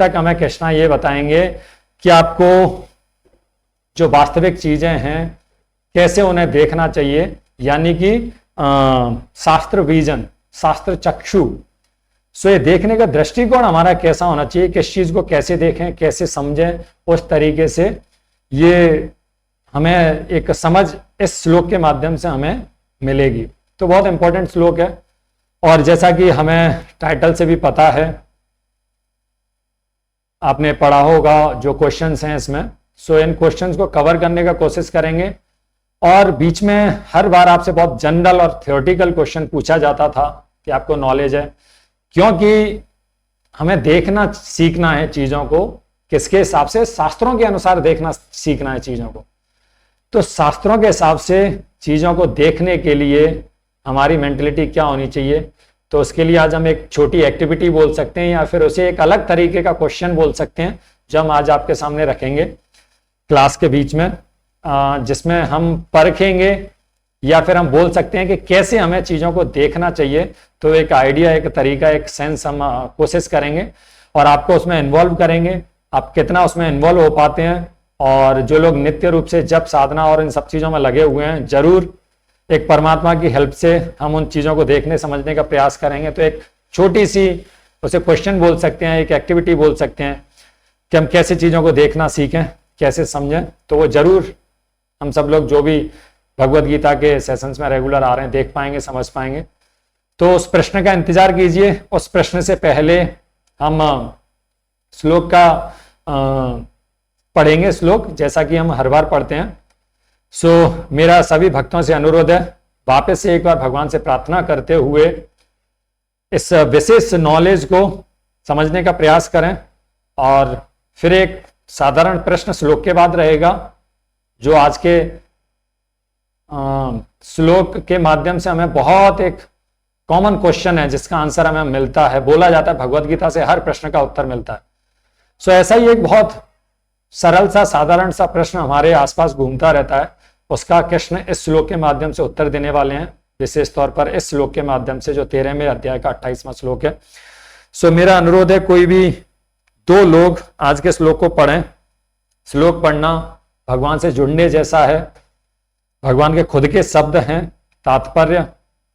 तक हमें कृष्णा ये बताएंगे कि आपको जो वास्तविक चीजें हैं कैसे उन्हें देखना चाहिए, यानी कि शास्त्र विजन, शास्त्र चक्षु। सो ये देखने का दृष्टिकोण हमारा कैसा होना चाहिए, किस चीज को कैसे देखें, कैसे समझें, उस तरीके से ये हमें एक समझ इस श्लोक के माध्यम से हमें मिलेगी। तो बहुत इंपॉर्टेंट श्लोक है, और जैसा कि हमें टाइटल से भी पता है, आपने पढ़ा होगा जो क्वेश्चंस हैं इसमें। सो इन क्वेश्चंस को कवर करने का कोशिश करेंगे, और बीच में हर बार आपसे बहुत जनरल और थ्योरेटिकल क्वेश्चन पूछा जाता था कि आपको नॉलेज है, क्योंकि हमें देखना सीखना है चीजों को किसके हिसाब से, शास्त्रों के अनुसार देखना सीखना है चीजों को। तो शास्त्रों के हिसाब से चीजों को देखने के लिए हमारी मेंटलिटी क्या होनी चाहिए, तो उसके लिए आज हम एक छोटी एक्टिविटी बोल सकते हैं, या फिर उसे एक अलग तरीके का क्वेश्चन बोल सकते हैं जो हम आज आपके सामने रखेंगे क्लास के बीच में, जिसमें हम परखेंगे या फिर हम बोल सकते हैं कि कैसे हमें चीजों को देखना चाहिए। तो एक आइडिया, एक तरीका, एक सेंस हम कोशिश करेंगे और आपको उसमें इन्वॉल्व करेंगे। आप कितना उसमें इन्वॉल्व हो पाते हैं, और जो लोग नित्य रूप से जप साधना और इन सब चीजों में लगे हुए हैं, जरूर एक परमात्मा की हेल्प से हम उन चीजों को देखने समझने का प्रयास करेंगे। तो एक छोटी सी उसे क्वेश्चन बोल सकते हैं, एक एक्टिविटी बोल सकते हैं कि हम कैसे चीजों को देखना सीखें, कैसे समझें। तो वो जरूर हम सब लोग जो भी भगवत गीता के सेशंस में रेगुलर आ रहे हैं देख पाएंगे, समझ पाएंगे। तो उस प्रश्न का इंतजार कीजिए। उस प्रश्न से पहले हम श्लोक का पढ़ेंगे, श्लोक जैसा कि हम हर बार पढ़ते हैं। सो मेरा सभी भक्तों से अनुरोध है, वापस से एक बार भगवान से प्रार्थना करते हुए इस विशेष नॉलेज को समझने का प्रयास करें, और फिर एक साधारण प्रश्न श्लोक के बाद रहेगा, जो आज के श्लोक के माध्यम से हमें बहुत एक कॉमन क्वेश्चन है जिसका आंसर हमें मिलता है। बोला जाता है भगवत गीता से हर प्रश्न का उत्तर मिलता है। सो ऐसा ही एक बहुत सरल सा, साधारण सा प्रश्न हमारे आसपास घूमता रहता है, उसका कृष्ण इस श्लोक के माध्यम से उत्तर देने वाले हैं, विशेष तौर पर इस श्लोक के माध्यम से जो 13वें अध्याय का 28वां श्लोक है। सो मेरा अनुरोध है, कोई भी दो लोग आज के श्लोक को पढ़ें। श्लोक पढ़ना भगवान से जुड़ने जैसा है, भगवान के खुद के शब्द हैं, तात्पर्य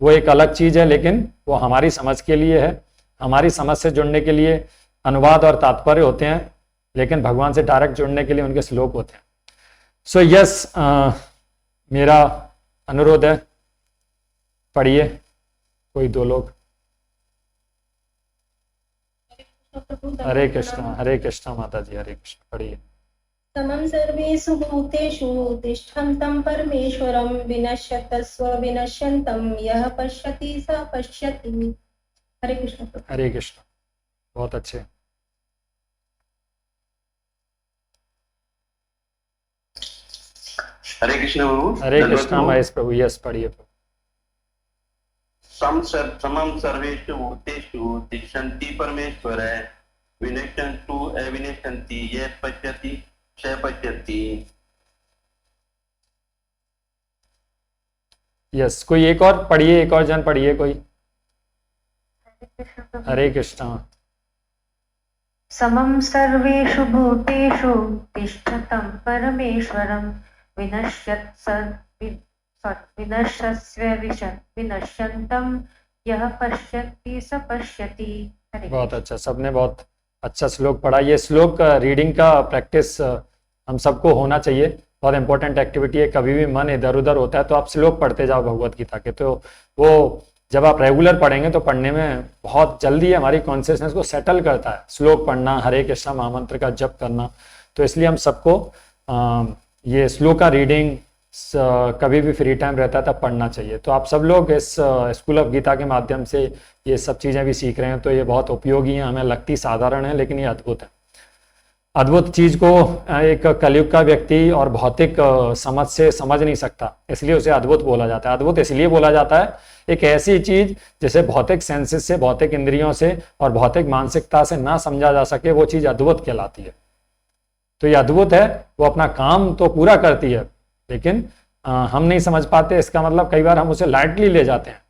वो एक अलग चीज है, लेकिन वो हमारी समझ के लिए है। हमारी समझ से जुड़ने के लिए अनुवाद और तात्पर्य होते हैं, लेकिन भगवान से डायरेक्ट जुड़ने के लिए उनके श्लोक होते हैं। सो यस, मेरा अनुरोध है, पढ़िए कोई दो लोग। हरे कृष्णा माता जी, हरे कृष्ण, पढ़िए। समं सर्वेषु भूतेषु तिष्ठन्तं परमेश्वरं विनश्यतस्व विनश्यन्तं यः पश्यति स पश्यति। हरे कृष्ण। हरे कृष्ण, बहुत अच्छे। हरे कृष्ण प्रभु। हरे कृष्णा महेश प्रभु, यस पढ़िए। समं सर्वेषु भूतेषु तिष्ठन्ति परमेश्वरः विनश्यन्तु अविनश्यन्ति यः पश्यति स पश्यति। यस, कोई एक और पढ़िए, एक और जन पढ़िए कोई। हरे कृष्णा। समं सर्वेषु भूतेषु तिष्ठतं परमेश्वरं विनश्यन्तं यः पश्यति स पश्यति। बहुत अच्छा, सबने बहुत अच्छा श्लोक पढ़ा। ये श्लोक रीडिंग का प्रैक्टिस हम सबको होना चाहिए, बहुत इंपॉर्टेंट एक्टिविटी है। कभी भी मन इधर उधर होता है तो आप श्लोक पढ़ते जाओ भगवत गीता के, तो वो जब आप रेगुलर पढ़ेंगे तो पढ़ने में बहुत जल्दी हमारी कॉन्शियसनेस को सेटल करता है। श्लोक पढ़ना, हरे कृष्णा महामंत्र का जप करना, तो इसलिए हम सबको ये श्लोक का रीडिंग कभी भी फ्री टाइम रहता है तब पढ़ना चाहिए। तो आप सब लोग इस स्कूल ऑफ गीता के माध्यम से ये सब चीज़ें भी सीख रहे हैं, तो ये बहुत उपयोगी है। हमें लगती साधारण है, लेकिन ये अद्भुत है। अद्भुत चीज को एक कलयुग का व्यक्ति और भौतिक समझ से समझ नहीं सकता, इसलिए उसे अद्भुत बोला जाता है। अद्भुत इसलिए बोला जाता है, एक ऐसी चीज जिसे भौतिक सेंसेस से, भौतिक इंद्रियों से और भौतिक मानसिकता से ना समझा जा सके, वो चीज अद्भुत कहलाती है। तो ये अद्भुत है, वो अपना काम तो पूरा करती है, लेकिन हम नहीं समझ पाते। इसका मतलब कई बार हम उसे लाइटली ले जाते हैं,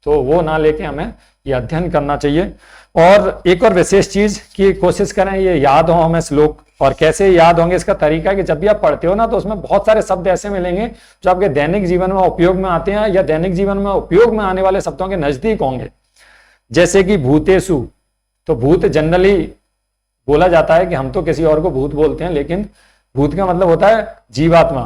तो वो ना लेके हमें ये अध्ययन करना चाहिए। और एक और विशेष चीज की कोशिश करें ये याद हो हमें श्लोक, और कैसे याद होंगे इसका तरीका कि जब भी आप पढ़ते हो ना तो उसमें बहुत सारे शब्द ऐसे मिलेंगे जो आपके दैनिक जीवन में उपयोग में आते हैं या दैनिक जीवन में उपयोग में आने वाले शब्दों के नजदीक होंगे। जैसे कि भूतेषु, तो भूत जनरली बोला जाता है कि हम तो किसी और को भूत बोलते हैं, लेकिन भूत का मतलब होता है जीवात्मा,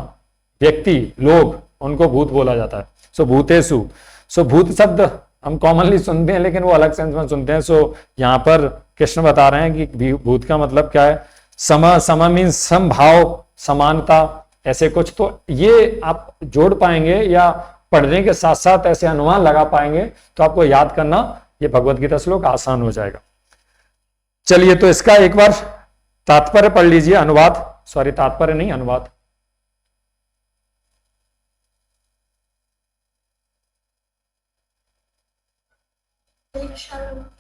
व्यक्ति, लोग, उनको भूत बोला जाता है। सो भूतेषु, सो भूत शब्द हम कॉमनली सुनते हैं लेकिन वो अलग सेंस में सुनते हैं। सो यहाँ पर कृष्ण बता रहे हैं कि भूत का मतलब क्या है, सम मीन्स समभाव, समानता, ऐसे कुछ। तो ये आप जोड़ पाएंगे या पढ़ने के साथ साथ ऐसे अनुमान लगा पाएंगे तो आपको याद करना ये भगवत गीता श्लोक आसान हो जाएगा। चलिए तो इसका एक बार तात्पर्य पढ़ लीजिए, अनुवाद, सॉरी तात्पर्य नहीं, अनुवाद।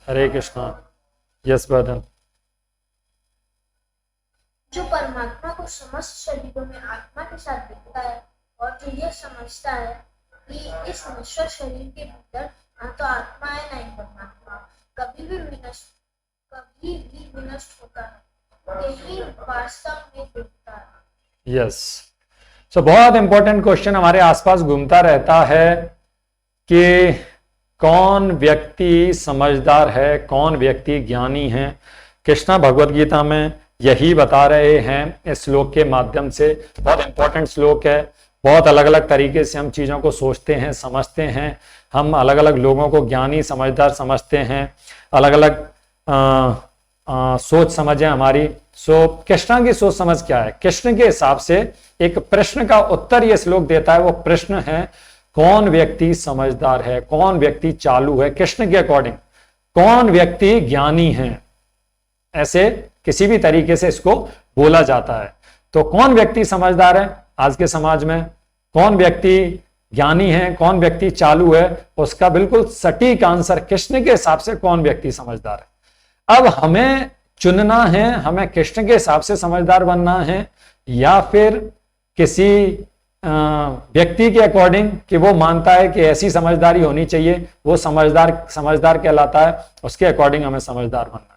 हरे कृष्णा। यस बर्धन। जो परमात्मा को समस्त शरीरों में आत्मा के साथ देखता है और जो यह समझता है कि इस नश्वर शरीर के भीतर ना तो आत्मा है ना ही परमात्मा, कभी भी विनष्ट होता है, यही वास्तव में देखता है। यस, सो बहुत इंपॉर्टेंट क्वेश्चन हमारे आसपास घूमता रहता है कि कौन व्यक्ति समझदार है, कौन व्यक्ति ज्ञानी है। कृष्णा भगवत गीता में यही बता रहे हैं इस श्लोक के माध्यम से। बहुत इंपॉर्टेंट श्लोक है, बहुत अलग अलग तरीके से हम चीज़ों को सोचते हैं, समझते हैं, हम अलग अलग लोगों को ज्ञानी समझदार समझते हैं, अलग अलग सोच समझ है हमारी। सो कृष्णा की सोच समझ क्या है, कृष्ण के हिसाब से एक प्रश्न का उत्तर ये श्लोक देता है। वो प्रश्न है कौन व्यक्ति समझदार है, कौन व्यक्ति चालू है, कृष्ण के अकॉर्डिंग कौन व्यक्ति ज्ञानी है, ऐसे किसी भी तरीके से इसको बोला जाता है। तो कौन व्यक्ति समझदार है आज के समाज में, कौन व्यक्ति ज्ञानी है, कौन व्यक्ति चालू है, उसका बिल्कुल सटीक आंसर कृष्ण के हिसाब से कौन व्यक्ति समझदार है। अब हमें चुनना है, हमें कृष्ण के हिसाब से समझदार बनना है या फिर किसी व्यक्ति के अकॉर्डिंग कि वो मानता है कि ऐसी समझदारी होनी चाहिए, वो समझदार कहलाता है, उसके अकॉर्डिंग हमें समझदार बनना है।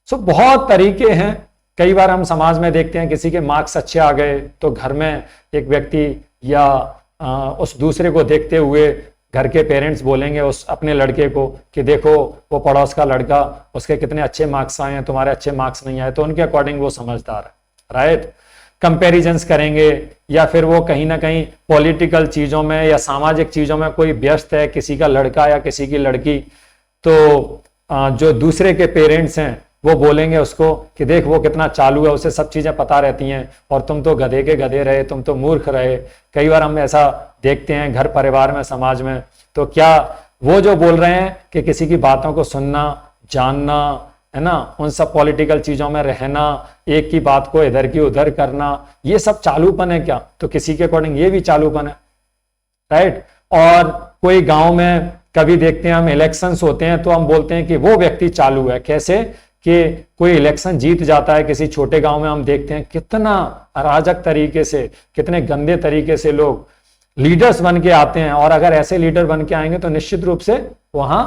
सो बहुत तरीके हैं। कई बार हम समाज में देखते हैं किसी के मार्क्स अच्छे आ गए तो घर में एक व्यक्ति या उस दूसरे को देखते हुए घर के पेरेंट्स बोलेंगे उस अपने लड़के को कि देखो वो पड़ोस का लड़का, उसके कितने अच्छे मार्क्स आए हैं, तुम्हारे अच्छे मार्क्स नहीं आए, तो उनके अकॉर्डिंग वो समझदार है, राइट। कंपैरिजंस करेंगे या फिर वो कहीं ना कहीं पॉलिटिकल चीज़ों में या सामाजिक चीज़ों में कोई व्यस्त है, किसी का लड़का या किसी की लड़की, तो जो दूसरे के पेरेंट्स हैं वो बोलेंगे उसको कि देख वो कितना चालू है, उसे सब चीज़ें पता रहती हैं और तुम तो गधे के गधे रहे, तुम तो मूर्ख रहे। कई बार हम ऐसा देखते हैं घर परिवार में, समाज में। तो क्या वो जो बोल रहे हैं कि किसी की बातों को सुनना, जानना, है ना, उन सब पॉलिटिकल चीज़ों में रहना, एक की बात को इधर की उधर करना, ये सब चालूपन है क्या? तो किसी के अकॉर्डिंग ये भी चालूपन है, राइट। और कोई गांव में कभी देखते हैं हम इलेक्शंस होते हैं तो हम बोलते हैं कि वो व्यक्ति चालू है। कैसे कि कोई इलेक्शन जीत जाता है किसी छोटे गांव में, हम देखते हैं कितना अराजक तरीके से, कितने गंदे तरीके से लोग लीडर्स बन के आते हैं। और अगर ऐसे लीडर बन के आएंगे तो निश्चित रूप से वहां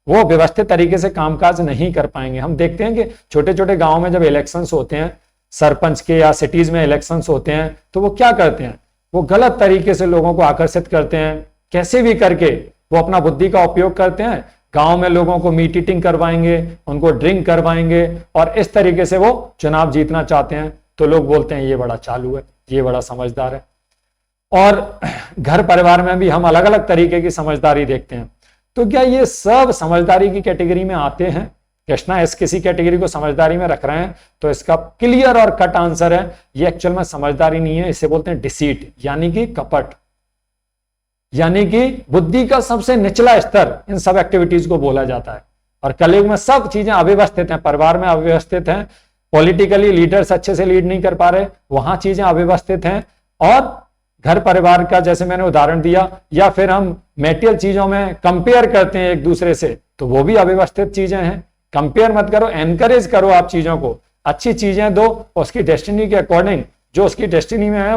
वो व्यवस्थित तरीके से कामकाज नहीं कर पाएंगे। हम देखते हैं कि छोटे छोटे गांव में जब इलेक्शंस होते हैं, सरपंच के या सिटीज में इलेक्शंस होते हैं, तो वो क्या करते हैं, वो गलत तरीके से लोगों को आकर्षित करते हैं। कैसे भी करके वो अपना बुद्धि का उपयोग करते हैं, गांव में लोगों को मीट ईटिंग करवाएंगे, उनको ड्रिंक करवाएंगे और इस तरीके से वो चुनाव जीतना चाहते हैं। तो लोग बोलते हैं ये बड़ा चालू है, ये बड़ा समझदार है। और घर परिवार में भी हम अलग अलग तरीके की समझदारी देखते हैं। तो क्या ये सब समझदारी की कैटेगरी में आते हैं? कृष्णा इस किसी कैटेगरी को समझदारी में रख रहे हैं? तो इसका क्लियर और कट आंसर है ये एक्चुअल में समझदारी नहीं है, इसे बोलते हैं डिसीट, यानी कि कपट, यानी कि बुद्धि का सबसे निचला स्तर इन सब एक्टिविटीज को बोला जाता है। और कलयुग में सब चीजें अव्यवस्थित हैं, परिवार में अव्यवस्थित हैं, पॉलिटिकली लीडर्स अच्छे से लीड नहीं कर पा रहे, वहां चीजें अव्यवस्थित हैं। और घर परिवार का जैसे मैंने उदाहरण दिया, या फिर हम मेटेरियल चीजों में कंपेयर करते हैं एक दूसरे से, तो वो भी अव्यवस्थित चीजें हैं। कंपेयर मत करो, एनकरेज करो आप चीजों को, अच्छी चीजें दो, उसकी डेस्टिनी के अकॉर्डिंग जो उसकी डेस्टिनी में है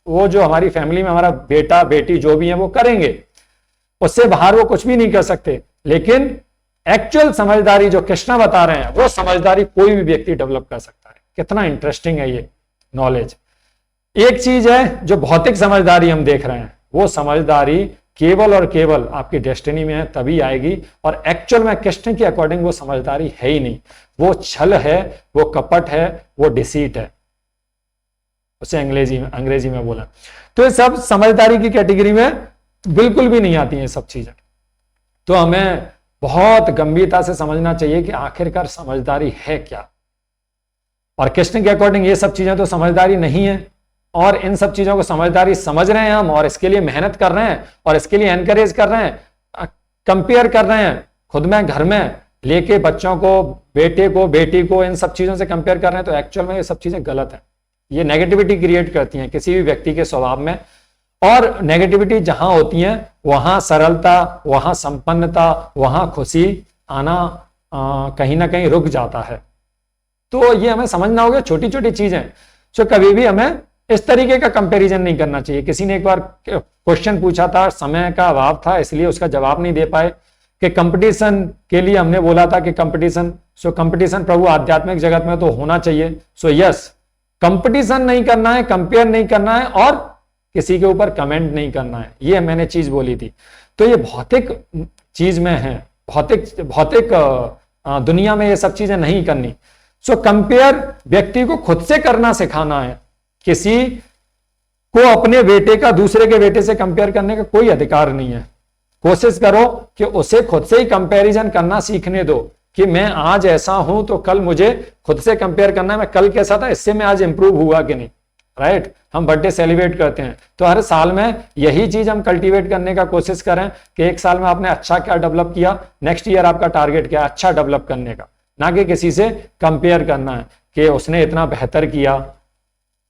वो जो हमारी फैमिली में हमारा बेटा बेटी जो भी है वो करेंगे। उससे बाहर वो कुछ भी नहीं कर सकते। लेकिन एक्चुअल समझदारी जो कृष्ण बता रहे हैं, वो समझदारी कोई भी व्यक्ति डेवलप कर सकता है। कितना इंटरेस्टिंग है ये नॉलेज। एक चीज है जो भौतिक समझदारी हम देख रहे हैं, वो समझदारी केवल और केवल आपकी डेस्टिनी में है तभी आएगी, और एक्चुअल में कृष्ण के अकॉर्डिंग वो समझदारी है ही नहीं। वो छल है, वो कपट है, वो डिसीट है, उसे अंग्रेजी में बोला। तो ये सब समझदारी की कैटेगरी में बिल्कुल भी नहीं आती हैं सब चीजें। तो हमें बहुत गंभीरता से समझना चाहिए कि आखिरकार समझदारी है क्या। और कृष्ण के अकॉर्डिंग ये सब चीजें तो समझदारी नहीं है, और इन सब चीजों को समझदारी समझ रहे हैं हम, और इसके लिए मेहनत कर रहे हैं, और इसके लिए एनकरेज कर रहे हैं, कंपेयर कर रहे हैं खुद में, घर में लेके बच्चों को, बेटे को, बेटी को, इन सब चीजों से कंपेयर कर रहे हैं। तो एक्चुअल में ये सब चीजें गलत है। ये नेगेटिविटी क्रिएट करती हैं किसी भी व्यक्ति के स्वभाव में, और नेगेटिविटी जहां होती है वहां सरलता, वहां संपन्नता, वहां खुशी आना कहीं ना कहीं रुक जाता है। तो ये हमें समझना होगा, छोटी छोटी चीजें। तो कभी भी हमें इस तरीके का कंपैरिजन नहीं करना चाहिए। किसी ने एक बार क्वेश्चन पूछा था, समय का अभाव था इसलिए उसका जवाब नहीं दे पाए, कि कंपटीशन के लिए हमने बोला था कि कंपटीशन, कंपटीशन प्रभु आध्यात्मिक जगत में तो होना चाहिए। यस, कंपटीशन नहीं करना है, कंपेयर नहीं करना है, और किसी के ऊपर कमेंट नहीं करना है, ये मैंने चीज बोली थी। तो ये भौतिक चीज में है, भौतिक दुनिया में ये सब चीजें नहीं करनी। कंपेयर व्यक्ति को खुद से करना सिखाना है। किसी को अपने बेटे का दूसरे के बेटे से कंपेयर करने का कोई अधिकार नहीं है। कोशिश करो कि उसे खुद से ही कंपैरिजन करना सीखने दो, कि मैं आज ऐसा हूं तो कल मुझे खुद से कंपेयर करना है, मैं कल कैसा था, इससे मैं आज इंप्रूव हुआ कि नहीं। राइट, हम बर्थडे सेलिब्रेट करते हैं, तो हर साल में यही चीज हम कल्टीवेट करने का कोशिश करें कि एक साल में आपने अच्छा क्या डेवलप किया, नेक्स्ट ईयर आपका टारगेट क्या है, अच्छा डेवलप करने का, ना कि किसी से कंपेयर करना है कि उसने इतना बेहतर किया।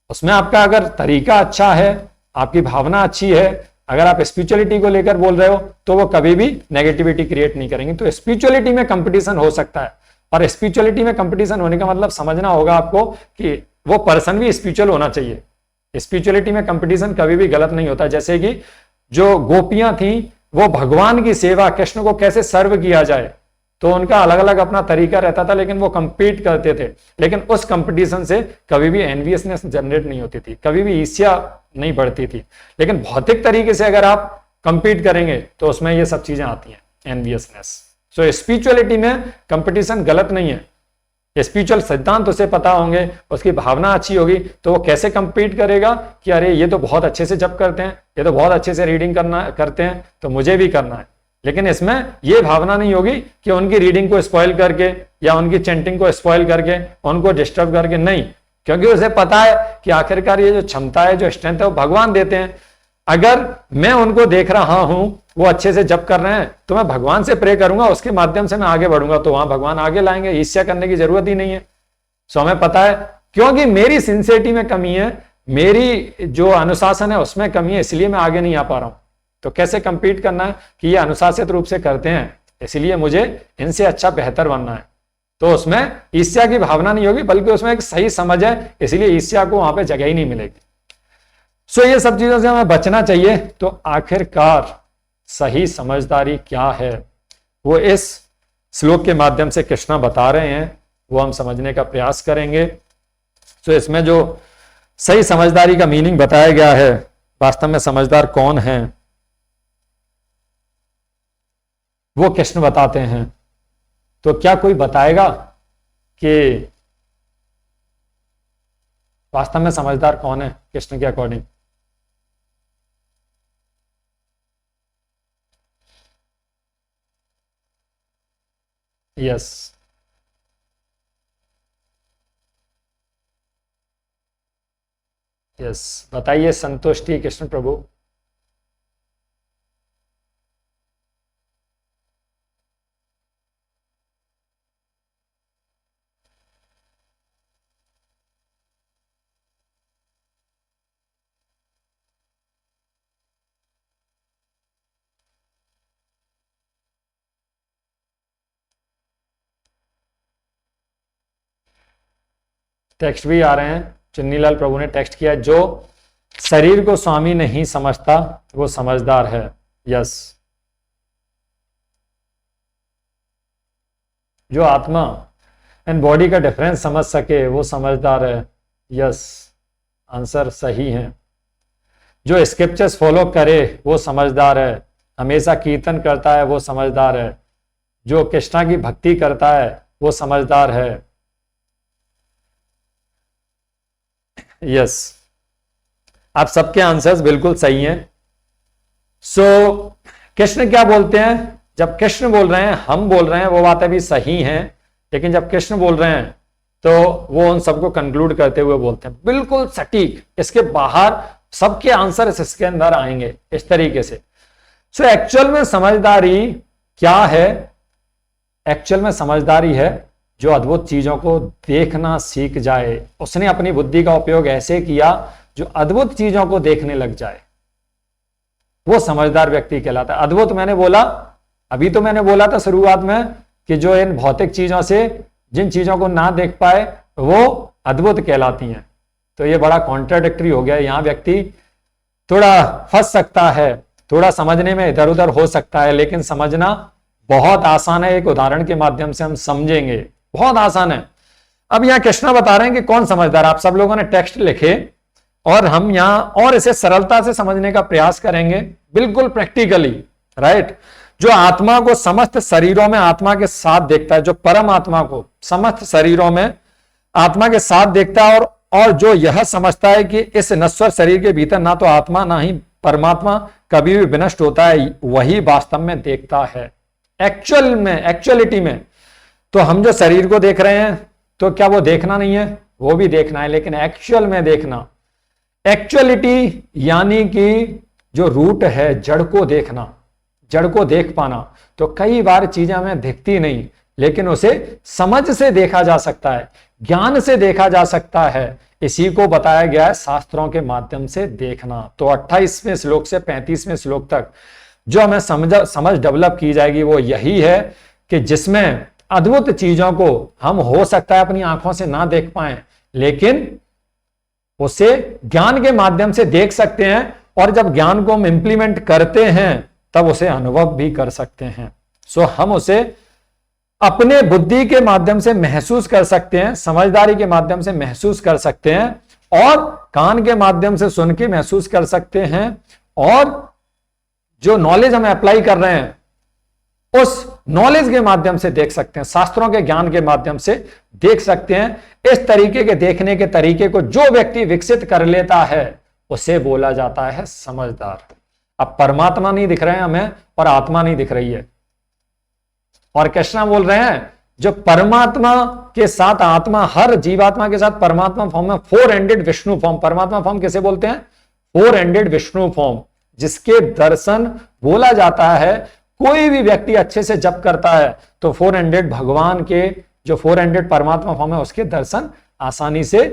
उसमें आपका अगर तरीका अच्छा है, आपकी भावना अच्छी है, अगर आप स्पिरिचुअलिटी को लेकर बोल रहे हो, तो वो कभी भी नेगेटिविटी क्रिएट नहीं करेंगे। तो स्पिरिचुअलिटी में कंपटीशन हो सकता है, और स्पिरिचुअलिटी में कंपटीशन होने का मतलब समझना होगा आपको कि वो पर्सन भी स्पिरिचुअल होना चाहिए। स्पिरिचुअलिटी में कंपटीशन कभी भी गलत नहीं होता। जैसे कि जो गोपियां थी, वो भगवान की सेवा, कृष्ण को कैसे सर्व किया जाए, तो उनका अलग अलग अपना तरीका रहता था, लेकिन वो कंपीट करते थे। लेकिन उस कंपटीशन से कभी भी एनवियसनेस जनरेट नहीं होती थी, कभी भी ईर्ष्या नहीं बढ़ती थी। लेकिन भौतिक तरीके से अगर आप कंपीट करेंगे तो उसमें ये सब चीजें आती हैं, एनवियसनेस। स्पिरिचुअलिटी में कंपटीशन गलत नहीं है। स्पिरिचुअल सिद्धांत उसे पता होंगे, उसकी भावना अच्छी होगी, तो वो कैसे कंपीट करेगा कि अरे ये तो बहुत अच्छे से जप करते हैं, ये तो बहुत अच्छे से रीडिंग करते हैं, तो मुझे भी करना है। लेकिन इसमें यह भावना नहीं होगी कि उनकी रीडिंग को स्पॉइल करके या उनकी चैंटिंग को स्पॉइल करके, उनको डिस्टर्ब करके, नहीं, क्योंकि उसे पता है कि आखिरकार ये जो क्षमता है, जो स्ट्रेंथ है, वो भगवान देते हैं। अगर मैं उनको देख रहा हूं वो अच्छे से जप कर रहे हैं, तो मैं भगवान से प्रे करूंगा, उसके माध्यम से मैं आगे बढ़ूंगा, तो वहां भगवान आगे लाएंगे। ईर्ष्या करने की जरूरत ही नहीं है। हमें पता है, क्योंकि मेरी सिंसियरिटी में कमी है, मेरी जो अनुशासन है उसमें कमी है, इसलिए मैं आगे नहीं आ पा रहा हूं। तो कैसे कंपीट करना है कि ये अनुशासित रूप से करते हैं, इसलिए मुझे इनसे अच्छा बेहतर बनना है। तो उसमें ईर्ष्या की भावना नहीं होगी, बल्कि उसमें एक सही समझ है, इसलिए ईर्ष्या को वहां पे जगह ही नहीं मिलेगी। ये सब चीजों से हमें बचना चाहिए। तो आखिरकार सही समझदारी क्या है, वो इस श्लोक के माध्यम से कृष्णा बता रहे हैं, वो हम समझने का प्रयास करेंगे। इसमें जो सही समझदारी का मीनिंग बताया गया है, वास्तव में समझदार कौन है, वो कृष्ण बताते हैं। तो क्या कोई बताएगा कि वास्तव में समझदार कौन है कृष्ण के अकॉर्डिंग? यस, यस, बताइए संतुष्टि कृष्ण प्रभु। टेक्स्ट भी आ रहे हैं। चुन्नीलाल प्रभु ने टेक्स्ट किया, जो शरीर को स्वामी नहीं समझता वो समझदार है। यस, जो आत्मा एंड बॉडी का डिफरेंस समझ सके वो समझदार है। यस, आंसर सही है। जो स्क्रिप्चर्स फॉलो करे वो समझदार है। हमेशा कीर्तन करता है वो समझदार है। जो कृष्णा की भक्ति करता है वो समझदार है। यस, आप सबके आंसर्स बिल्कुल सही हैं। सो कृष्ण क्या बोलते हैं? जब कृष्ण बोल रहे हैं, हम बोल रहे हैं, वो बातें भी सही हैं, लेकिन जब कृष्ण बोल रहे हैं तो वो उन सबको कंक्लूड करते हुए बोलते हैं बिल्कुल सटीक, इसके बाहर सबके आंसर इसके अंदर आएंगे इस तरीके से। सो एक्चुअल में समझदारी क्या है? एक्चुअल में समझदारी है जो अद्भुत चीजों को देखना सीख जाए। उसने अपनी बुद्धि का उपयोग ऐसे किया जो अद्भुत चीजों को देखने लग जाए, वो समझदार व्यक्ति कहलाता है। अद्भुत मैंने बोला, अभी तो मैंने बोला था शुरुआत में कि जो इन भौतिक चीजों से जिन चीजों को ना देख पाए वो अद्भुत कहलाती हैं। तो ये बड़ा कॉन्ट्राडिक्टरी हो गया। यहां व्यक्ति थोड़ा फंस सकता है, थोड़ा समझने में इधर उधर हो सकता है, लेकिन समझना बहुत आसान है। एक उदाहरण के माध्यम से हम समझेंगे, बहुत आसान है। अब यहां कृष्णा बता रहे हैं कि कौन समझदार। आप सब लोगों ने टेक्स्ट लिखे और हम यहां और इसे सरलता से समझने का प्रयास करेंगे, बिल्कुल प्रैक्टिकली, राइट। जो आत्मा को समस्त शरीरों में आत्मा के साथ देखता है, जो परम आत्मा को समस्त शरीरों में आत्मा के साथ देखता है, और जो यह समझता है कि इस नश्वर शरीर के भीतर ना तो आत्मा ना ही परमात्मा कभी भी विनष्ट होता है, वही वास्तव में देखता है एक्चुअल में, एक्चुअलिटी में। तो हम जो शरीर को देख रहे हैं तो क्या वो देखना नहीं है? वो भी देखना है, लेकिन एक्चुअल में देखना, एक्चुअलिटी यानी कि जो रूट है, जड़ को देखना, जड़ को देख पाना। तो कई बार चीजें हमें दिखती नहीं, लेकिन उसे समझ से देखा जा सकता है, ज्ञान से देखा जा सकता है। इसी को बताया गया है शास्त्रों के माध्यम से देखना। तो 28वें श्लोक से 35वें श्लोक तक जो हमें समझ डेवलप की जाएगी वो यही है कि जिसमें अद्भुत चीजों को हम हो सकता है अपनी आंखों से ना देख पाए, लेकिन उसे ज्ञान के माध्यम से देख सकते हैं, और जब ज्ञान को हम इंप्लीमेंट करते हैं तब उसे अनुभव भी कर सकते हैं। सो हम उसे अपने बुद्धि के माध्यम से महसूस कर सकते हैं, समझदारी के माध्यम से महसूस कर सकते हैं, और कान के माध्यम से सुन के महसूस कर सकते हैं, और जो नॉलेज हम अप्लाई कर रहे हैं उस नॉलेज के माध्यम से देख सकते हैं, शास्त्रों के ज्ञान के माध्यम से देख सकते हैं। इस तरीके के देखने के तरीके को जो व्यक्ति विकसित कर लेता है उसे बोला जाता है समझदार। अब परमात्मा नहीं दिख रहे हैं हमें और आत्मा नहीं दिख रही है, और कृष्णा बोल रहे हैं जो परमात्मा के साथ आत्मा, हर जीवात्मा के साथ परमात्मा फॉर्म में, 4 एंडेड विष्णु फॉर्म। परमात्मा फॉर्म किसे बोलते हैं? 4 एंडेड विष्णु फॉर्म, जिसके दर्शन बोला जाता है। कोई भी व्यक्ति अच्छे से जप करता है तो 4 एंडेड भगवान के, जो 4 एंडेड परमात्मा फॉर्म है, उसके दर्शन आसानी से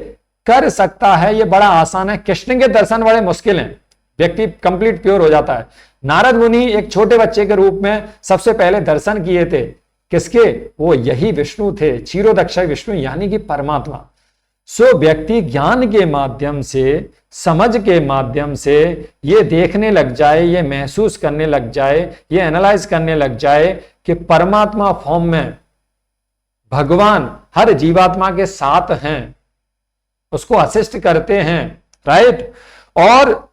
कर सकता है। ये बड़ा आसान है। कृष्ण के दर्शन बड़े मुश्किल हैं, व्यक्ति कंप्लीट प्योर हो जाता है। नारद मुनि एक छोटे बच्चे के रूप में सबसे पहले दर्शन किए थे, किसके? वो यही विष्णु थे, क्षीरोदक्षय विष्णु यानी कि परमात्मा। सो व्यक्ति ज्ञान के माध्यम से, समझ के माध्यम से ये देखने लग जाए, ये महसूस करने लग जाए, ये एनालाइज करने लग जाए कि परमात्मा फॉर्म में भगवान हर जीवात्मा के साथ हैं, उसको असिस्ट करते हैं, राइट। और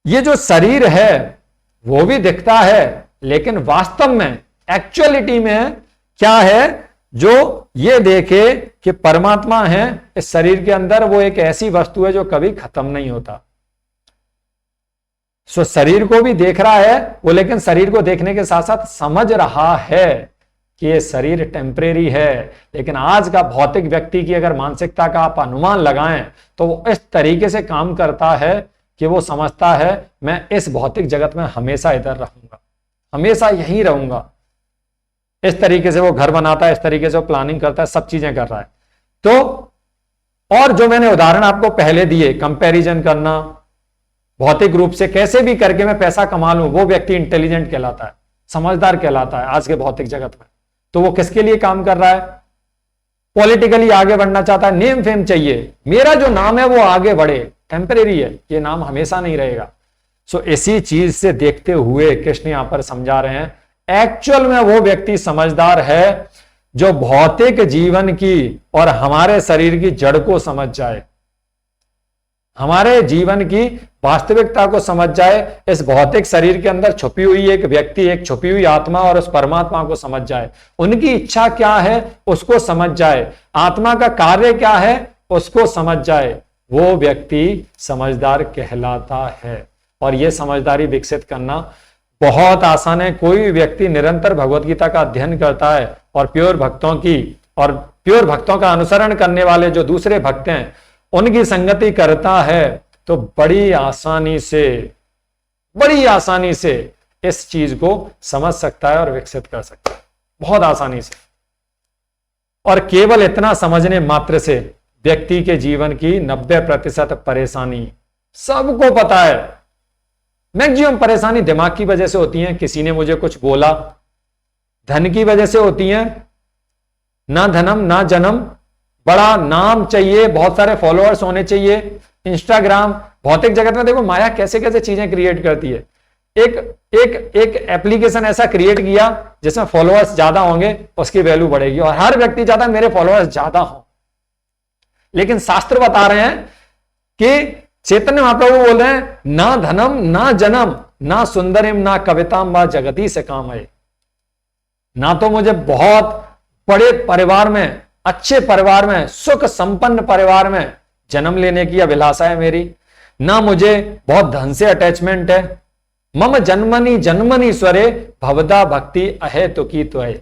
ये जो शरीर है वो भी दिखता है, लेकिन वास्तव में एक्चुअलिटी में क्या है? जो ये देखे कि परमात्मा है इस शरीर के अंदर, वो एक ऐसी वस्तु है जो कभी खत्म नहीं होता। सो शरीर को भी देख रहा है वो, लेकिन शरीर को देखने के साथ साथ समझ रहा है कि ये शरीर टेम्परेरी है। लेकिन आज का भौतिक व्यक्ति की अगर मानसिकता का आप अनुमान लगाएं तो वो इस तरीके से काम करता है कि वो समझता है मैं इस भौतिक जगत में हमेशा इधर रहूंगा, हमेशा यहीं रहूंगा। इस तरीके से वो घर बनाता है, इस तरीके से वो प्लानिंग करता है, सब चीजें कर रहा है। तो और जो मैंने उदाहरण आपको पहले दिए, कंपैरिजन करना, भौतिक रूप से कैसे भी करके मैं पैसा कमा लूं, वो व्यक्ति इंटेलिजेंट कहलाता है, समझदार कहलाता है आज के भौतिक जगत में। तो वो किसके लिए काम कर रहा है? पॉलिटिकली आगे बढ़ना चाहता है, नेम फेम चाहिए, मेरा जो नाम है वो आगे बढ़े, टेम्परेरी है, ये नाम हमेशा नहीं रहेगा। सो इसी चीज से देखते हुए कृष्ण यहां पर समझा रहे हैं एक्चुअल में वो व्यक्ति समझदार है जो भौतिक जीवन की और हमारे शरीर की जड़ को समझ जाए, हमारे जीवन की वास्तविकता को समझ जाए, इस भौतिक शरीर के अंदर छुपी हुई एक व्यक्ति, एक छुपी हुई आत्मा और उस परमात्मा को समझ जाए, उनकी इच्छा क्या है उसको समझ जाए, आत्मा का कार्य क्या है उसको समझ जाए, वो व्यक्ति समझदार कहलाता है। और यह समझदारी विकसित करना बहुत आसान है। कोई भी व्यक्ति निरंतर भगवत गीता का अध्ययन करता है और प्योर भक्तों का अनुसरण करने वाले जो दूसरे भक्त हैं उनकी संगति करता है तो बड़ी आसानी से इस चीज को समझ सकता है और विकसित कर सकता है, बहुत आसानी से। और केवल इतना समझने मात्र से व्यक्ति के जीवन की 90% परेशानी, सबको पता है, मैक्सिमम परेशानी दिमाग की वजह से होती है। किसी ने मुझे कुछ बोला, धन की वजह से होती है, ना धनम ना जन्म, बड़ा नाम चाहिए, बहुत सारे फॉलोअर्स होने चाहिए, इंस्टाग्राम, भौतिक जगत में देखो माया कैसे कैसे चीजें क्रिएट करती है। एक एप्लीकेशन ऐसा क्रिएट किया जिसमें फॉलोअर्स ज्यादा होंगे, उसकी वैल्यू बढ़ेगी और हर व्यक्ति चाहता है मेरे फॉलोअर्स ज्यादा हो। लेकिन शास्त्र बता रहे हैं कि चैतन्य महाप्रभु बोल रहे हैं ना धनम ना जन्म ना सुंदरिम ना कविताम व जगती से काम है। ना तो मुझे बहुत बड़े परिवार में, अच्छे परिवार में, सुख संपन्न परिवार में जन्म लेने की अभिलाषा है मेरी, ना मुझे बहुत धन से अटैचमेंट है। मम जन्मनि जन्मनि स्वरे भवदा भक्ति अहेतु की तो है,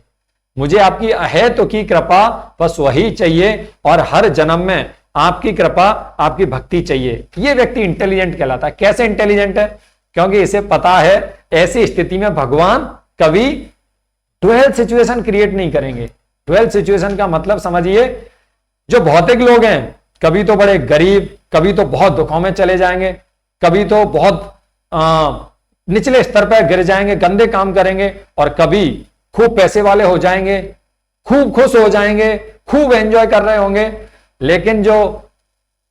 मुझे आपकी अहेतु की कृपा बस वही चाहिए और हर जन्म में आपकी कृपा, आपकी भक्ति चाहिए। यह व्यक्ति इंटेलिजेंट कहलाता है। कैसे इंटेलिजेंट है? क्योंकि इसे पता है ऐसी स्थिति में भगवान कभी डुअल सिचुएशन क्रिएट नहीं करेंगे। डुअल सिचुएशन का मतलब समझिए, जो भौतिक लोग हैं कभी तो बड़े गरीब, कभी तो बहुत दुखों में चले जाएंगे, कभी तो बहुत निचले स्तर पर गिर जाएंगे, गंदे काम करेंगे, और कभी खूब पैसे वाले हो जाएंगे, खूब खुश हो जाएंगे, खूब एंजॉय कर रहे होंगे। लेकिन जो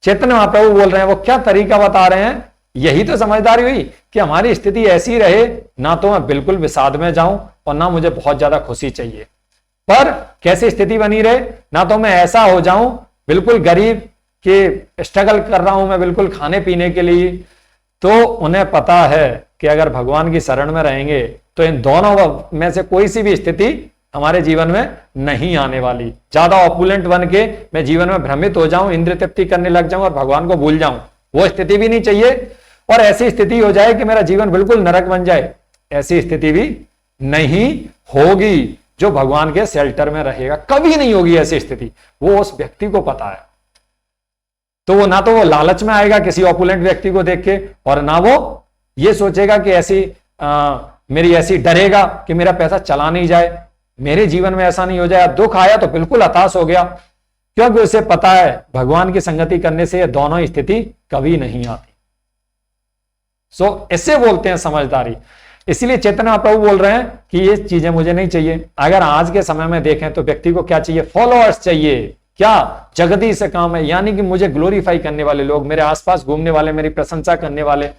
चैतन्य महाप्रभु बोल रहे हैं वो क्या तरीका बता रहे हैं? यही तो समझदारी हुई कि हमारी स्थिति ऐसी रहे, ना तो मैं बिल्कुल विषाद में जाऊं और ना मुझे बहुत ज्यादा खुशी चाहिए, पर कैसी स्थिति बनी रहे, ना तो मैं ऐसा हो जाऊं बिल्कुल गरीब कि स्ट्रगल कर रहा हूं मैं बिल्कुल खाने पीने के लिए। तो उन्हें पता है कि अगर भगवान की शरण में रहेंगे तो इन दोनों में से कोई सी भी स्थिति हमारे जीवन में नहीं आने वाली। ज्यादा ऑपुलेंट बन के मैं जीवन में भ्रमित हो जाऊं, इंद्रिय तृप्ति करने लग जाऊं और भगवान को भूल जाऊं, वो स्थिति भी नहीं चाहिए। और ऐसी स्थिति हो जाए कि मेरा जीवन बिल्कुल नरक बन जाए, ऐसी स्थिति भी नहीं होगी। जो भगवान के शेल्टर में रहेगा कभी नहीं होगी ऐसी स्थिति, वो उस व्यक्ति को पता है। तो वो ना तो वो लालच में आएगा किसी ऑपुलेंट व्यक्ति को देख के, और ना वो ये सोचेगा कि ऐसी मेरी ऐसी डरेगा कि मेरा पैसा चला नहीं जाए, मेरे जीवन में ऐसा नहीं हो जाए। दुख आया तो बिल्कुल हताश हो गया, क्योंकि उसे पता है भगवान की संगति करने से ये दोनों स्थिति कभी नहीं आती। सो ऐसे बोलते हैं समझदारी। इसलिए चैतन्य महाप्रभु बोल रहे हैं कि ये चीजें मुझे नहीं चाहिए। अगर आज के समय में देखें तो व्यक्ति को क्या चाहिए? फॉलोअर्स चाहिए। क्या? जगती से काम है, यानी कि मुझे ग्लोरीफाई करने वाले लोग, मेरे आसपास घूमने वाले, मेरी प्रशंसा करने वाले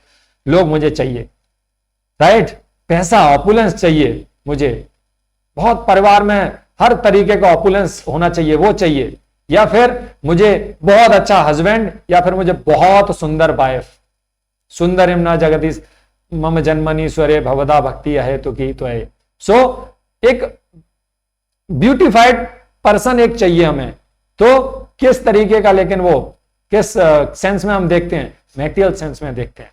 लोग मुझे चाहिए, राइट? पैसा, ऑपुलेंस चाहिए मुझे, बहुत परिवार में हर तरीके का ऑपुलेंस होना चाहिए, वो चाहिए। या फिर मुझे बहुत अच्छा हस्बैंड, या फिर मुझे बहुत सुंदर वाइफ। सुंदर इमना जगती मम जन्मनीश्वरे भवदा भक्ति है तो की तो है। सो एक ब्यूटिफाइड पर्सन एक चाहिए हमें। तो किस तरीके का, लेकिन वो किस सेंस में हम देखते हैं? मैटेरियल सेंस में देखते हैं,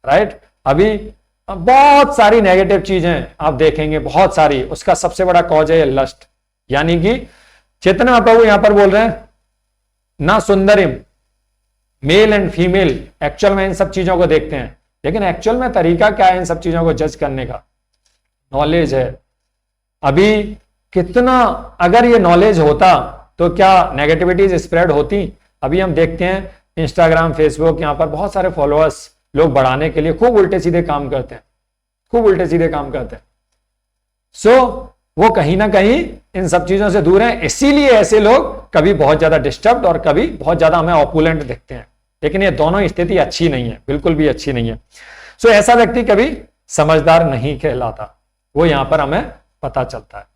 राइट? अभी बहुत सारी नेगेटिव चीजें आप देखेंगे, बहुत सारी। उसका सबसे बड़ा कॉज है लस्ट, यानी कि चैतन्य महाप्रभु यहां पर बोल रहे हैं ना सुंदरिम, मेल एंड फीमेल एक्चुअल में इन सब चीजों को देखते हैं, लेकिन एक्चुअल में तरीका क्या है इन सब चीजों को जज करने का? नॉलेज है। अभी कितना, अगर ये नॉलेज होता तो क्या नेगेटिविटीज स्प्रेड होती? अभी हम देखते हैं इंस्टाग्राम, फेसबुक, यहां पर बहुत सारे फॉलोअर्स लोग बढ़ाने के लिए खूब उल्टे सीधे काम करते हैं, खूब उल्टे सीधे काम करते हैं। सो वो कहीं ना कहीं इन सब चीजों से दूर हैं। इसीलिए ऐसे लोग कभी बहुत ज्यादा डिस्टर्ब और कभी बहुत ज्यादा हमें ऑपुलेंट दिखते हैं। लेकिन ये दोनों स्थिति अच्छी नहीं है, बिल्कुल भी अच्छी नहीं है। सो ऐसा व्यक्ति कभी समझदार नहीं कहलाता। वो यहां पर हमें पता चलता है।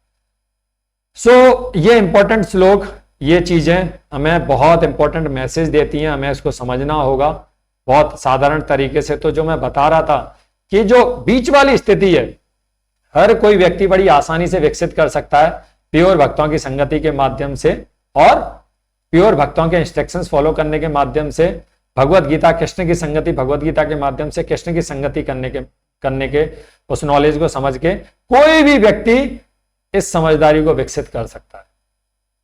सो ये इंपॉर्टेंट श्लोक, ये चीजें हमें बहुत इंपॉर्टेंट मैसेज देती हैं, हमें इसको समझना होगा बहुत साधारण तरीके से। तो जो मैं बता रहा था कि जो बीच वाली स्थिति है हर कोई व्यक्ति बड़ी आसानी से विकसित कर सकता है प्योर भक्तों की संगति के माध्यम से और प्योर भक्तों के इंस्ट्रक्शंस फॉलो करने के माध्यम से, भगवत गीता कृष्ण की संगति भगवत गीता के माध्यम से कृष्ण की संगति करने के उस नॉलेज को समझ के कोई भी व्यक्ति इस समझदारी को विकसित कर सकता है।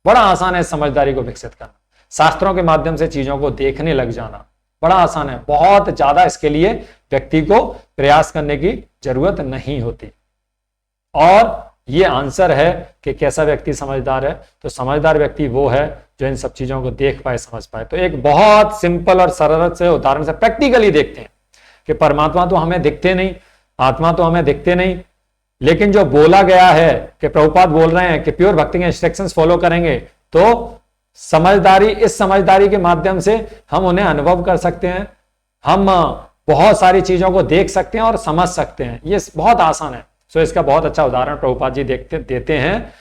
बड़ा आसान है इस समझदारी को विकसित करना, शास्त्रों के माध्यम से चीजों को देखने लग जाना बड़ा आसान है, बहुत ज्यादा इसके लिए व्यक्ति को प्रयास करने की जरूरत नहीं होती। और ये आंसर है कि कैसा व्यक्ति समझदार है, तो समझदार व्यक्ति वो है जो इन सब चीजों को देख पाए, समझ पाए। तो एक बहुत सिंपल और सरल से उदाहरण से प्रैक्टिकली देखते हैं कि परमात्मा तो हमें दिखते नहीं, आत्मा तो हमें दिखते नहीं, लेकिन जो बोला गया है कि प्रभुपाद बोल रहे हैं कि प्योर भक्ति के इंस्ट्रक्शंस फॉलो करेंगे, तो समझदारी, इस समझदारी के माध्यम से हम उन्हें अनुभव कर सकते हैं, हम बहुत सारी चीजों को देख सकते हैं और समझ सकते हैं। ये बहुत आसान है। सो इसका बहुत अच्छा उदाहरण प्रभुपाद जी देते हैं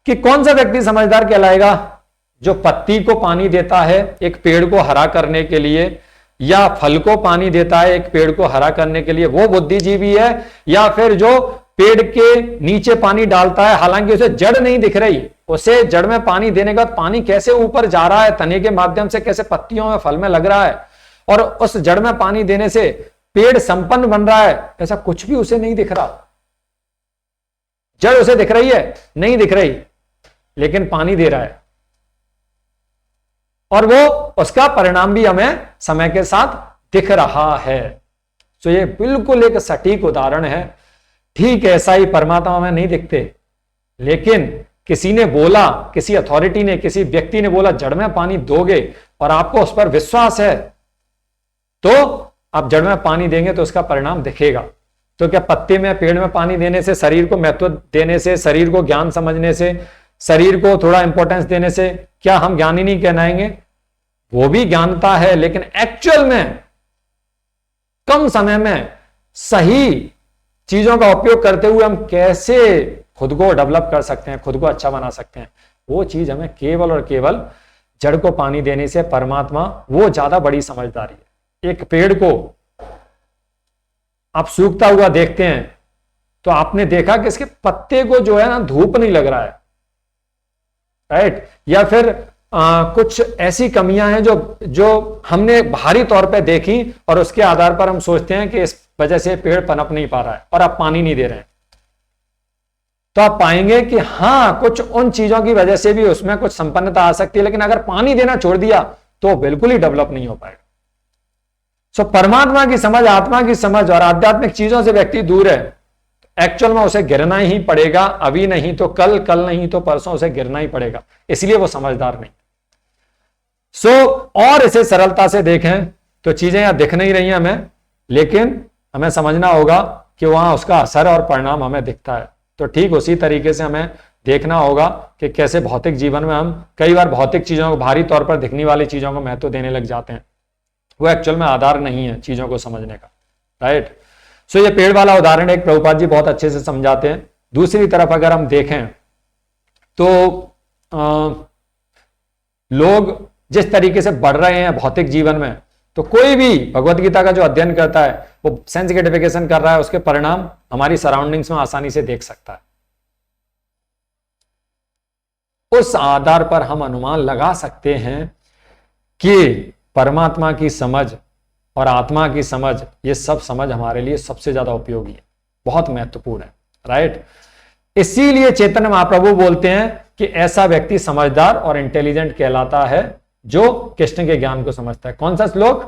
कि कौन सा व्यक्ति समझदार कहलाएगा, जो पत्ती को पानी देता है एक पेड़ को हरा करने के लिए, या फल को पानी देता है एक पेड़ को हरा करने के लिए, वो बुद्धिजीवी है, या फिर जो पेड़ के नीचे पानी डालता है, हालांकि उसे जड़ नहीं दिख रही, उसे जड़ में पानी देने का पानी कैसे ऊपर जा रहा है तने के माध्यम से, कैसे पत्तियों में फल में लग रहा है, और उस जड़ में पानी देने से पेड़ संपन्न बन रहा है, ऐसा कुछ भी उसे नहीं दिख रहा। जड़ उसे दिख रही है? नहीं दिख रही, लेकिन पानी दे रहा है, और वो उसका परिणाम भी हमें समय के साथ दिख रहा है। तो ये बिल्कुल एक सटीक उदाहरण है। ठीक ऐसा ही परमात्मा हमें नहीं दिखते, लेकिन किसी ने बोला, किसी अथॉरिटी ने, किसी व्यक्ति ने बोला जड़ में पानी दोगे, और आपको उस पर विश्वास है, तो आप जड़ में पानी देंगे तो उसका परिणाम दिखेगा। तो क्या पत्ते में, पेड़ में पानी देने से, शरीर को महत्व देने से, शरीर को ज्ञान समझने से, शरीर को थोड़ा इंपॉर्टेंस देने से क्या हम ज्ञानी नहीं कहलाएंगे? वो भी ज्ञानता है, लेकिन एक्चुअल में कम समय में सही चीजों का उपयोग करते हुए हम कैसे खुद को डेवलप कर सकते हैं, खुद को अच्छा बना सकते हैं, वो चीज हमें केवल और केवल जड़ को पानी देने से परमात्मा, वो ज्यादा बड़ी समझदारी है। एक पेड़ को आप सूखता हुआ देखते हैं तो आपने देखा कि इसके पत्ते को जो है ना धूप नहीं लग रहा है, राइट? या फिर कुछ ऐसी कमियां हैं जो हमने बाहरी तौर पे देखी और उसके आधार पर हम सोचते हैं कि इस वजह से पेड़ पनप नहीं पा रहा है और आप पानी नहीं दे रहे हैं। तो आप पाएंगे कि हाँ, कुछ उन चीजों की वजह से भी उसमें कुछ संपन्नता आ सकती है, लेकिन अगर पानी देना छोड़ दिया तो बिल्कुल ही डेवलप नहीं हो पाएगा। सो परमात्मा की समझ, आत्मा की समझ और आध्यात्मिक चीजों से व्यक्ति दूर है, एक्चुअल में उसे गिरना ही पड़ेगा, अभी नहीं तो कल, कल नहीं तो परसों उसे गिरना ही पड़ेगा, इसलिए वो समझदार नहीं। और इसे सरलता से देखें तो चीजें यहां दिख नहीं रही हैं हमें, लेकिन हमें समझना होगा कि वहां उसका असर और परिणाम हमें दिखता है। तो ठीक उसी तरीके से हमें देखना होगा कि कैसे भौतिक जीवन में हम कई बार भौतिक चीजों को, भारी तौर पर दिखने वाली चीजों को महत्व देने लग जाते हैं, वो एक्चुअल में आधार नहीं है चीजों को समझने का, राइट? सो ये पेड़ वाला उदाहरण एक प्रभुपाद जी बहुत अच्छे से समझाते हैं। दूसरी तरफ अगर हम देखें तो लोग जिस तरीके से बढ़ रहे हैं भौतिक जीवन में, तो कोई भी भगवत गीता का जो अध्ययन करता है वो सेंस ग्रेटिफिकेशन कर रहा है, उसके परिणाम हमारी सराउंडिंग्स में आसानी से देख सकता है। उस आधार पर हम अनुमान लगा सकते हैं कि परमात्मा की समझ और आत्मा की समझ, ये सब समझ हमारे लिए सबसे ज्यादा उपयोगी है, बहुत महत्वपूर्ण है, राइट? इसीलिए चैतन्य महाप्रभु बोलते हैं कि ऐसा व्यक्ति समझदार और इंटेलिजेंट कहलाता है जो कृष्ण के ज्ञान को समझता है। कौन सा श्लोक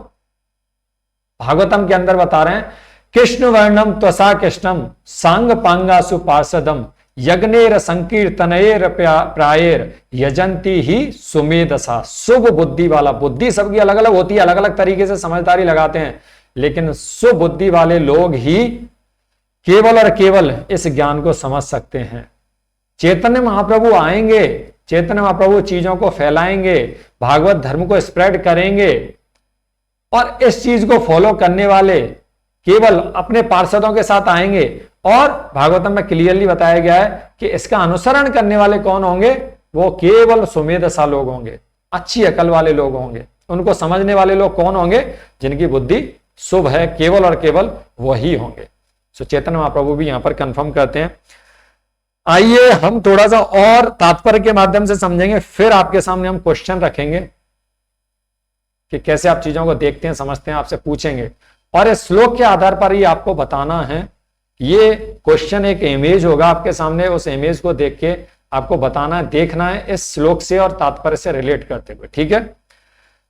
भागवतम के अंदर बता रहे हैं? कृष्ण वर्णम त्वसा कृष्णम सांग पांगासु पार्षदम यज्ञेर संकीर्तनेर प्रायेर यजंती ही सुमेधसा। शुभ बुद्धि वाला, बुद्धि सबकी अलग अलग होती है, अलग अलग तरीके से समझदारी लगाते हैं, लेकिन सुबुद्धि वाले लोग ही केवल और केवल इस ज्ञान को समझ सकते हैं। चैतन्य महाप्रभु आएंगे, चैतन्य महाप्रभु चीजों को फैलाएंगे, भागवत धर्म को स्प्रेड करेंगे, और इस चीज को फॉलो करने वाले केवल अपने पार्षदों के साथ आएंगे और भागवतम में क्लियरली बताया गया है कि इसका अनुसरण करने वाले कौन होंगे, वो केवल सुमेधसा लोग होंगे, अच्छी अकल वाले लोग होंगे। उनको समझने वाले लोग कौन होंगे, जिनकी बुद्धि शुभ है, केवल और केवल वही होंगे। सो चैतन्य महाप्रभु भी यहां पर कंफर्म करते हैं। आइए हम थोड़ा सा और तात्पर्य के माध्यम से समझेंगे, फिर आपके सामने हम क्वेश्चन रखेंगे कि कैसे आप चीजों को देखते हैं, समझते हैं, आपसे पूछेंगे। और इस श्लोक के आधार पर ही आपको बताना है, ये क्वेश्चन एक इमेज होगा आपके सामने, उस इमेज को देख के आपको बताना है, देखना है इस श्लोक से और तात्पर्य से रिलेट करते हुए, ठीक है।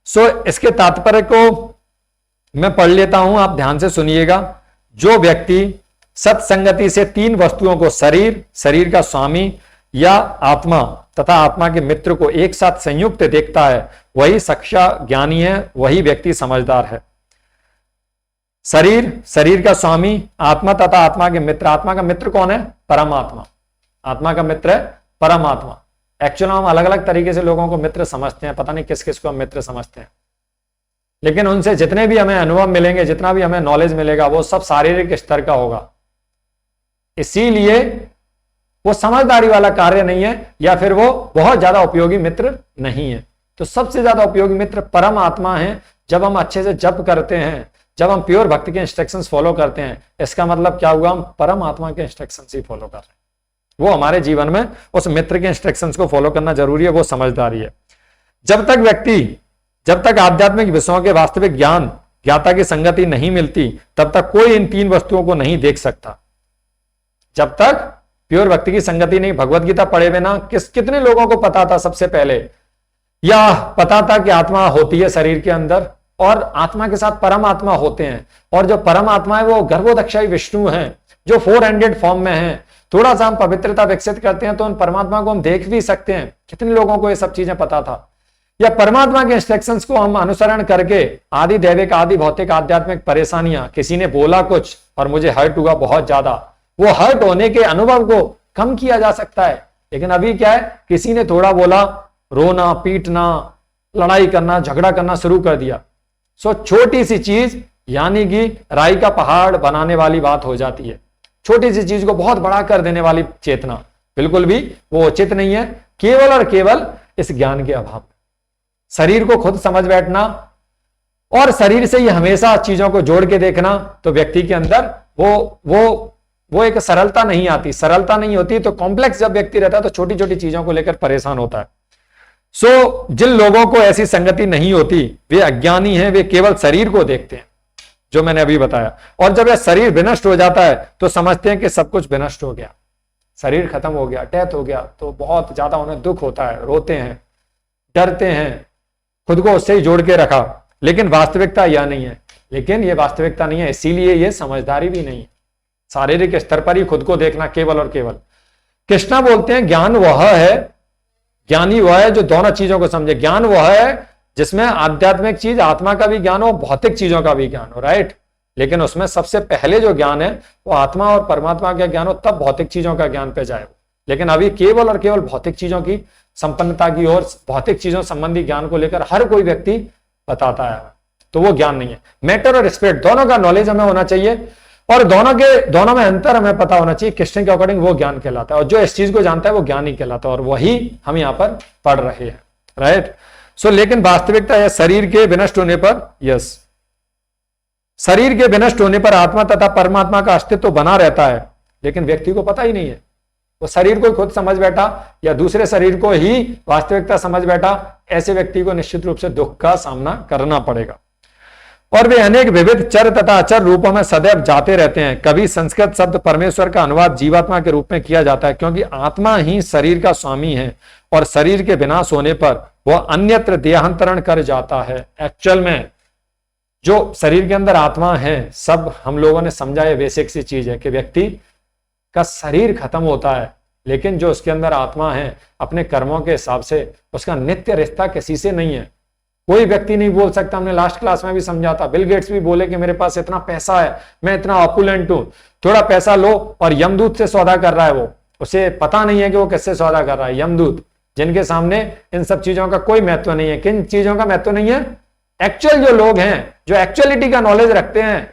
सो इसके तात्पर्य को मैं पढ़ लेता हूं, आप ध्यान से सुनिएगा। जो व्यक्ति सत्संगति से तीन वस्तुओं को, शरीर, शरीर का स्वामी या आत्मा तथा आत्मा के मित्र को एक साथ संयुक्त देखता है, वही सच्चा ज्ञानी है, वही व्यक्ति समझदार है। शरीर, शरीर का स्वामी, आत्मा तथा आत्मा के मित्र। आत्मा का मित्र कौन है? परमात्मा। आत्मा का मित्र है परमात्मा। एक्चुअली हम अलग अलग तरीके से लोगों को मित्र समझते हैं, पता नहीं किस किस को हम मित्र समझते हैं, लेकिन उनसे जितने भी हमें अनुभव मिलेंगे, जितना भी हमें नॉलेज मिलेगा, वो सब शारीरिक स्तर का होगा। इसीलिए वो समझदारी वाला कार्य नहीं है, या फिर वो बहुत ज्यादा उपयोगी मित्र नहीं है। तो सबसे ज्यादा उपयोगी मित्र परम आत्मा है। जब हम अच्छे से जप करते हैं, जब हम प्योर भक्ति के इंस्ट्रक्शंस फॉलो करते हैं, इसका मतलब क्या हुआ, हम परम आत्मा के इंस्ट्रक्शंस ही फॉलो कर रहे हैं। वो हमारे जीवन में उस मित्र के इंस्ट्रक्शंस को फॉलो करना जरूरी है, वो समझदारी है। जब तक आध्यात्मिक विषयों के वास्तविक ज्ञान, ज्ञाता की संगति नहीं मिलती, तब तक कोई इन तीन वस्तुओं को नहीं देख सकता। जब तक प्योर भक्ति की संगति नहीं, भगवत गीता पढ़े बिना कितने लोगों को पता था सबसे पहले, या पता था कि आत्मा होती है शरीर के अंदर और आत्मा के साथ परम आत्मा होते हैं, और जो परम आत्मा है वो गर्भोदक्षाई विष्णु है, जो 400 फॉर्म में है। थोड़ा सा हम पवित्रता विकसित करते हैं तो उन परमात्मा को हम देख भी सकते हैं। कितने लोगों को ये सब चीजें पता था? या परमात्मा के इंस्ट्रक्शंस को हम अनुसरण करके आदि दैविक, आदि भौतिक, आध्यात्मिक परेशानियां, किसी ने बोला कुछ और मुझे हर्ट हुआ बहुत ज्यादा, वो हर्ट होने के अनुभव को कम किया जा सकता है। लेकिन अभी क्या है, किसी ने थोड़ा बोला, रोना, पीटना, लड़ाई करना, झगड़ा करना शुरू कर दिया। सो छोटी सी चीज यानी कि राई का पहाड़ बनाने वाली बात हो जाती है। छोटी सी चीज को बहुत बड़ा कर देने वाली चेतना बिल्कुल भी वो उचित नहीं है, केवल और केवल इस ज्ञान के अभाव। शरीर को खुद समझ बैठना और शरीर से ही हमेशा चीजों को जोड़ के देखना, तो व्यक्ति के अंदर वो एक सरलता नहीं आती। सरलता नहीं होती तो कॉम्प्लेक्स जब व्यक्ति रहता है तो छोटी छोटी चीजों को लेकर परेशान होता है। सो जिन लोगों को ऐसी संगति नहीं होती वे अज्ञानी हैं, वे केवल शरीर को देखते हैं, जो मैंने अभी बताया। और जब यह शरीर विनष्ट हो जाता है तो समझते हैं कि सब कुछ विनष्ट हो गया, शरीर खत्म हो गया, डेथ हो गया, तो बहुत ज्यादा उन्हें दुख होता है, रोते हैं, डरते हैं, खुद को उससे ही जोड़ के रखा। लेकिन वास्तविकता यह नहीं है, लेकिन यह वास्तविकता नहीं है, इसीलिए यह समझदारी भी नहीं है। शारीरिक स्तर पर ही खुद को देखना केवल और केवल। कृष्णा बोलते हैं ज्ञान वह है, ज्ञानी वह है जो दोनों चीजों को समझे। ज्ञान वह है जिसमें आध्यात्मिक चीज, आत्मा का भी ज्ञान हो, भौतिक चीजों का भी ज्ञान हो, राइट। लेकिन उसमें सबसे पहले जो ज्ञान है वो आत्मा और परमात्मा का ज्ञान हो, तब भौतिक चीजों का ज्ञान पे जाए। लेकिन अभी केवल और केवल भौतिक चीजों की संपन्नता की ओर, भौतिक चीजों संबंधी ज्ञान को लेकर हर कोई व्यक्ति बताता है, तो वो ज्ञान नहीं है। मैटर और स्पिरिट दोनों का नॉलेज हमें होना चाहिए, और दोनों में अंतर हमें पता होना चाहिए। कृष्ण के अकॉर्डिंग वो ज्ञान कहलाता है, और जो इस चीज को जानता है वो ज्ञान ही कहलाता है, और वही हम यहाँ पर पढ़ रहे हैं, राइट। सो लेकिन वास्तविकता है शरीर के विनष्ट होने पर, यस, शरीर के विनष्ट होने पर आत्मा तथा परमात्मा का अस्तित्व बना रहता है, लेकिन व्यक्ति को पता ही नहीं है। वो शरीर को खुद समझ बैठा या दूसरे शरीर को ही वास्तविकता समझ बैठा, ऐसे व्यक्ति को निश्चित रूप से दुख का सामना करना पड़ेगा। और वे अनेक विविध चर तथा अचर रूपों में सदैव जाते रहते हैं। कभी संस्कृत शब्द परमेश्वर का अनुवाद जीवात्मा के रूप में किया जाता है, क्योंकि आत्मा ही शरीर का स्वामी है, और शरीर के विनाश होने पर वह अन्यत्र देहांतरण कर जाता है। एक्चुअल में जो शरीर के अंदर आत्मा है, सब हम लोगों ने समझा, ये बेसिक सी चीज है कि व्यक्ति का शरीर खत्म होता है, लेकिन जो उसके अंदर आत्मा है अपने कर्मों के हिसाब से उसका नित्य रिश्ता किसी से नहीं है। कोई व्यक्ति नहीं बोल सकता, हमने लास्ट क्लास में भी समझा था, बिल गेट्स भी बोले कि मेरे पास इतना पैसा है, मैं इतना ऑपुलेंट हूं। थोड़ा पैसा लो और यमदूत से सौदा कर रहा है, वो उसे पता नहीं है कि वो किससे सौदा कर रहा है। यमदूत जिनके सामने इन सब चीजों का कोई महत्व नहीं है। किन चीजों का महत्व नहीं है? एक्चुअल जो लोग हैं, जो एक्चुअलिटी का नॉलेज रखते हैं,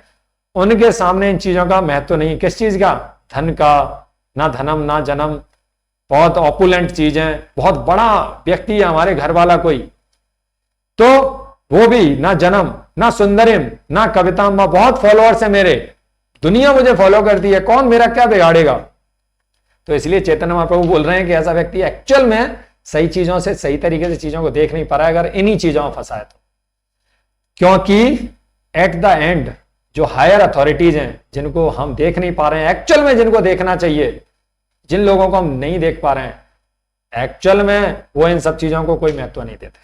उनके सामने इन चीजों का महत्व नहीं है। किस चीज का? धन का, ना धनम ना जन्म, बहुत ऑपुलेंट चीजें, बहुत बड़ा व्यक्ति है हमारे घर वाला कोई, तो वो भी ना जन्म ना सुंदरिम ना कविता, बहुत फॉलोअर्स है मेरे, दुनिया मुझे फॉलो करती है, कौन मेरा क्या बिगाड़ेगा। तो इसलिए चैतन्य महाप्रभु बोल रहे हैं कि ऐसा व्यक्ति एक्चुअल में सही चीजों से, सही तरीके से चीजों को देख नहीं पा रहा है, अगर इन्हीं चीजों में फंसा है तो। क्योंकि एट द एंड जो हायर अथॉरिटीज हैं, जिनको हम देख नहीं पा रहे हैं, एक्चुअल में जिनको देखना चाहिए, जिन लोगों को हम नहीं देख पा रहे हैं, एक्चुअल में वो इन सब चीजों को कोई महत्व नहीं देते।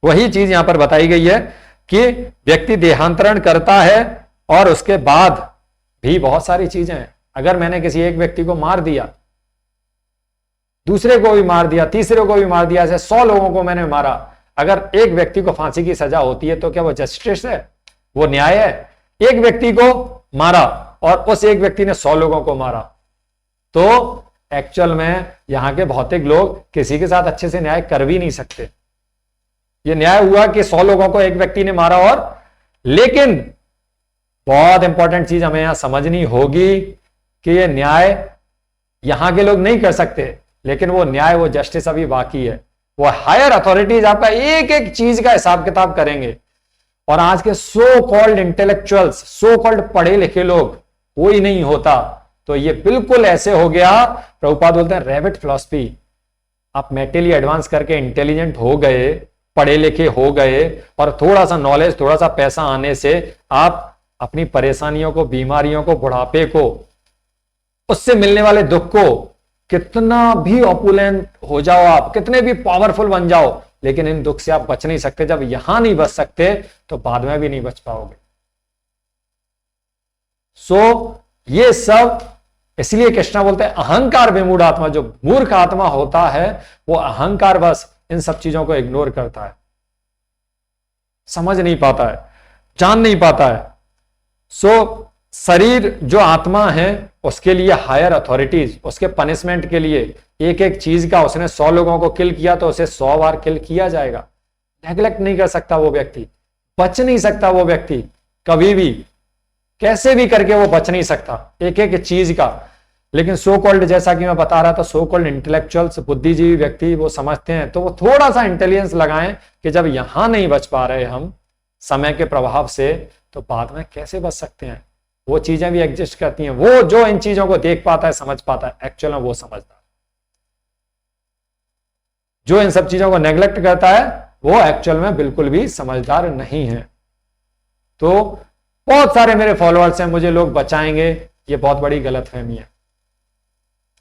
वही चीज यहां पर बताई गई है कि व्यक्ति देहांतरण करता है और उसके बाद भी बहुत सारी चीजें हैं। अगर मैंने किसी एक व्यक्ति को मार दिया, दूसरे को भी मार दिया, तीसरे को भी मार दिया, ऐसे 100 लोगों को मैंने मारा, अगर एक व्यक्ति को फांसी की सजा होती है तो क्या वो जस्टिस है, वो न्याय है? एक व्यक्ति को मारा और उस एक व्यक्ति ने 100 लोगों को मारा, तो एक्चुअल में यहां के भौतिक लोग किसी के साथ अच्छे से न्याय कर भी नहीं सकते। ये न्याय हुआ कि 100 लोगों को एक व्यक्ति ने मारा, और लेकिन बहुत इंपॉर्टेंट चीज हमें यहां समझनी होगी कि ये न्याय यहां के लोग नहीं कर सकते, लेकिन वो न्याय, वो जस्टिस अभी बाकी है। वो हायर अथॉरिटीज आपका एक एक चीज का हिसाब किताब करेंगे, और आज के so called intellectuals, so called पढ़े लिखे लोग कोई नहीं होता। तो ये बिल्कुल ऐसे हो गया, प्रभुपाद बोलते हैं रैबिट फिलॉसफी। आप मेंटली एडवांस करके इंटेलिजेंट हो गए, पढ़े लिखे हो गए, और थोड़ा सा नॉलेज, थोड़ा सा पैसा आने से आप अपनी परेशानियों को, बीमारियों को, बुढ़ापे को, उससे मिलने वाले दुख को, कितना भी ऑपुलेंट हो जाओ आप, कितने भी पावरफुल बन जाओ, लेकिन इन दुख से आप बच नहीं सकते। जब यहां नहीं बच सकते तो बाद में भी नहीं बच पाओगे। ये सब इसलिए कृष्णा बोलते हैं अहंकार विमूढ़ आत्मा, जो मूर्ख आत्मा होता है वो अहंकार बस इन सब चीजों को इग्नोर करता है, समझ नहीं पाता है, जान नहीं पाता है। शरीर जो आत्मा है उसके लिए हायर अथॉरिटीज, उसके पनिशमेंट के लिए एक एक चीज का, उसने 100 लोगों को किल किया तो उसे 100 बार किल किया जाएगा। नेग्लेक्ट नहीं कर सकता वो व्यक्ति, बच नहीं सकता वो व्यक्ति कभी भी, कैसे भी करके वो बच नहीं सकता एक एक चीज का। लेकिन सो कॉल्ड, जैसा कि मैं बता रहा था, सो कॉल्ड इंटेलेक्चुअल्स, बुद्धिजीवी व्यक्ति, वो समझते हैं, तो वो थोड़ा सा इंटेलिजेंस लगाएं कि जब यहां नहीं बच पा रहे हम समय के प्रभाव से, तो बाद में कैसे बच सकते हैं। वो चीजें भी एग्जिस्ट करती हैं। वो जो इन चीजों को देख पाता है, समझ पाता है, एक्चुअल में वो समझता है। जो इन सब चीजों को नेग्लेक्ट करता है वो एक्चुअल में बिल्कुल भी समझदार नहीं है। तो बहुत सारे मेरे फॉलोअर्स हैं, मुझे लोग बचाएंगे, ये बहुत बड़ी गलतफहमी है।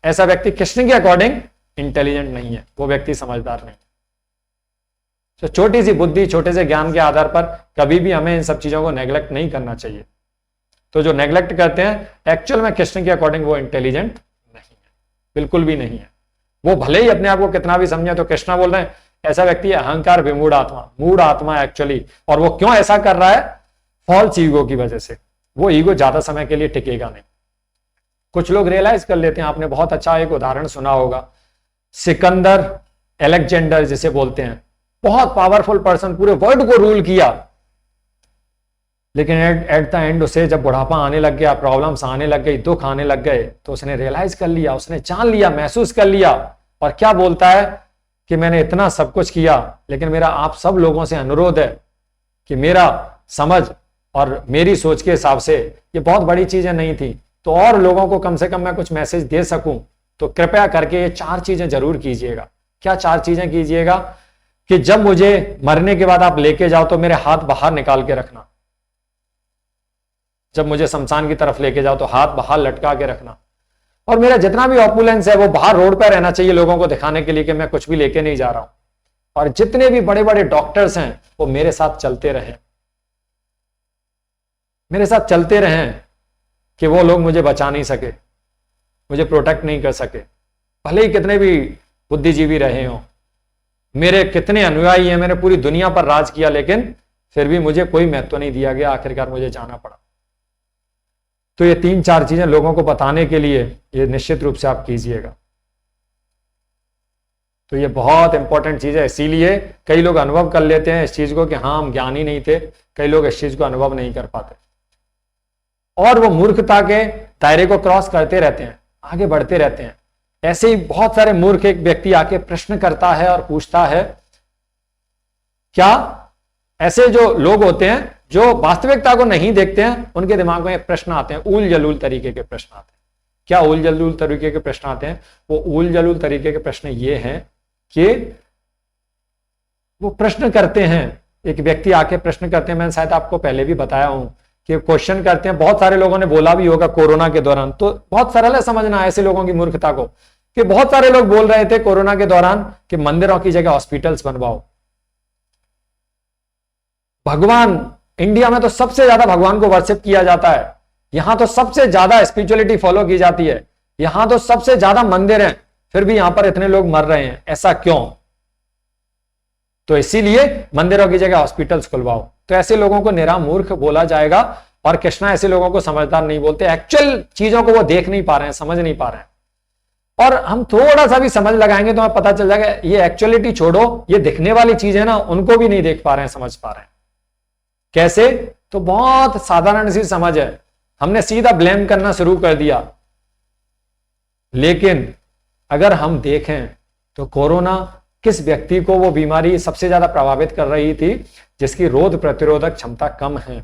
ऐसा व्यक्ति कृष्ण के अकॉर्डिंग इंटेलिजेंट नहीं है, वो व्यक्ति समझदार नहीं। तो छोटी सी बुद्धि, छोटे से ज्ञान के आधार पर कभी भी हमें इन सब चीजों को नेग्लेक्ट नहीं करना चाहिए। तो जो नेग्लेक्ट करते हैं एक्चुअल में कृष्ण के अकॉर्डिंग वो इंटेलिजेंट नहीं है, बिल्कुल भी नहीं है। वो भले ही अपने आप को कितना भी समझे, तो कृष्णा बोल रहे हैं ऐसा व्यक्ति अहंकार विमूढ़ आत्मा, मूढ़ आत्मा एक्चुअली। और वो क्यों ऐसा कर रहा है? फॉल्स ईगो की वजह से। वो ईगो ज्यादा समय के लिए टिकेगा नहीं। कुछ लोग रियलाइज कर लेते हैं, आपने बहुत अच्छा एक उदाहरण सुना होगा, सिकंदर अलेक्जेंडर जिसे बोलते हैं, बहुत पावरफुल पर्सन, पूरे वर्ल्ड को रूल किया, लेकिन एट द एंड उसे जब बुढ़ापा आने लग गया, प्रॉब्लम्स आने लग गई, दुख आने लग गए, तो उसने रियलाइज कर लिया, उसने जान लिया, महसूस कर लिया, और क्या बोलता है कि मैंने इतना सब कुछ किया, लेकिन मेरा आप सब लोगों से अनुरोध है कि मेरा समझ और मेरी सोच के हिसाब से ये बहुत बड़ी चीजें नहीं थी, तो और लोगों को कम से कम मैं कुछ मैसेज दे सकूं, तो कृपया करके ये 4 चीजें जरूर कीजिएगा। क्या 4 चीजें कीजिएगा? कि जब मुझे मरने के बाद आप लेके जाओ तो मेरे हाथ बाहर निकाल के रखना, जब मुझे शमशान की तरफ लेके जाओ तो हाथ बाहर लटका के रखना, और मेरा जितना भी ऑपुलेंस है वो बाहर रोड पर रहना चाहिए लोगों को दिखाने के लिए कि मैं कुछ भी लेके नहीं जा रहा हूं, और जितने भी बड़े बड़े डॉक्टर्स हैं वो मेरे साथ चलते रहें, मेरे साथ चलते रहें, कि वो लोग मुझे बचा नहीं सके, मुझे प्रोटेक्ट नहीं कर सके, भले ही कितने भी बुद्धिजीवी रहे हों, मेरे कितने अनुयायी हैं, मैंने पूरी दुनिया पर राज किया, लेकिन फिर भी मुझे कोई महत्व नहीं दिया गया, आखिरकार मुझे जाना पड़ा। तो ये 3-4 चीजें लोगों को बताने के लिए ये निश्चित रूप से आप कीजिएगा। तो ये बहुत इंपॉर्टेंट चीज है, इसीलिए कई लोग अनुभव कर लेते हैं इस चीज को कि हाँ हम ज्ञानी नहीं थे, कई लोग इस चीज को अनुभव नहीं कर पाते। और वो मूर्खता के दायरे को क्रॉस करते रहते हैं, आगे बढ़ते रहते हैं। ऐसे ही बहुत सारे मूर्ख एक व्यक्ति आके प्रश्न करता है और पूछता है, क्या ऐसे जो लोग होते हैं जो वास्तविकता को नहीं देखते हैं, उनके दिमाग में प्रश्न आते हैं, ऊल जलूल तरीके के प्रश्न आते हैं। क्या ऊल जलूल तरीके के प्रश्न आते हैं? वो ऊल जलूल तरीके के प्रश्न ये हैं कि वो प्रश्न करते हैं, एक व्यक्ति आके प्रश्न करते हैं, मैंने शायद आपको पहले भी बताया हूं कि क्वेश्चन करते हैं, बहुत सारे लोगों ने बोला भी होगा कोरोना के दौरान, तो बहुत सरल है समझना ऐसे लोगों की मूर्खता को, कि बहुत सारे लोग बोल रहे थे कोरोना के दौरान कि मंदिरों की जगह हॉस्पिटल्स बनवाओ। भगवान, इंडिया में तो सबसे ज्यादा भगवान को वर्शिप किया जाता है, यहां तो सबसे ज्यादा स्पिरिचुअलिटी फॉलो की जाती है, यहां तो सबसे ज्यादा मंदिर हैं, फिर भी यहां पर इतने लोग मर रहे हैं, ऐसा क्यों? तो इसीलिए मंदिरों की जगह हॉस्पिटल्स खुलवाओ। तो ऐसे लोगों को निरा मूर्ख बोला जाएगा, और कृष्णा ऐसे लोगों को समझदार नहीं बोलते, एक्चुअल चीजों को वो देख नहीं पा रहे हैं, समझ नहीं पा रहे हैं। और हम थोड़ा सा भी समझ लगाएंगे तो हमें पता चल जाएगा ये एक्चुअलिटी छोड़ो, ये दिखने वाली चीज है ना, उनको भी नहीं देख पा रहे हैं, समझ पा रहे हैं। कैसे? तो बहुत साधारण सी समझ है, हमने सीधा ब्लेम करना शुरू कर दिया। लेकिन अगर हम देखें तो कोरोना किस व्यक्ति को वो बीमारी सबसे ज्यादा प्रभावित कर रही थी? जिसकी रोग प्रतिरोधक क्षमता कम है।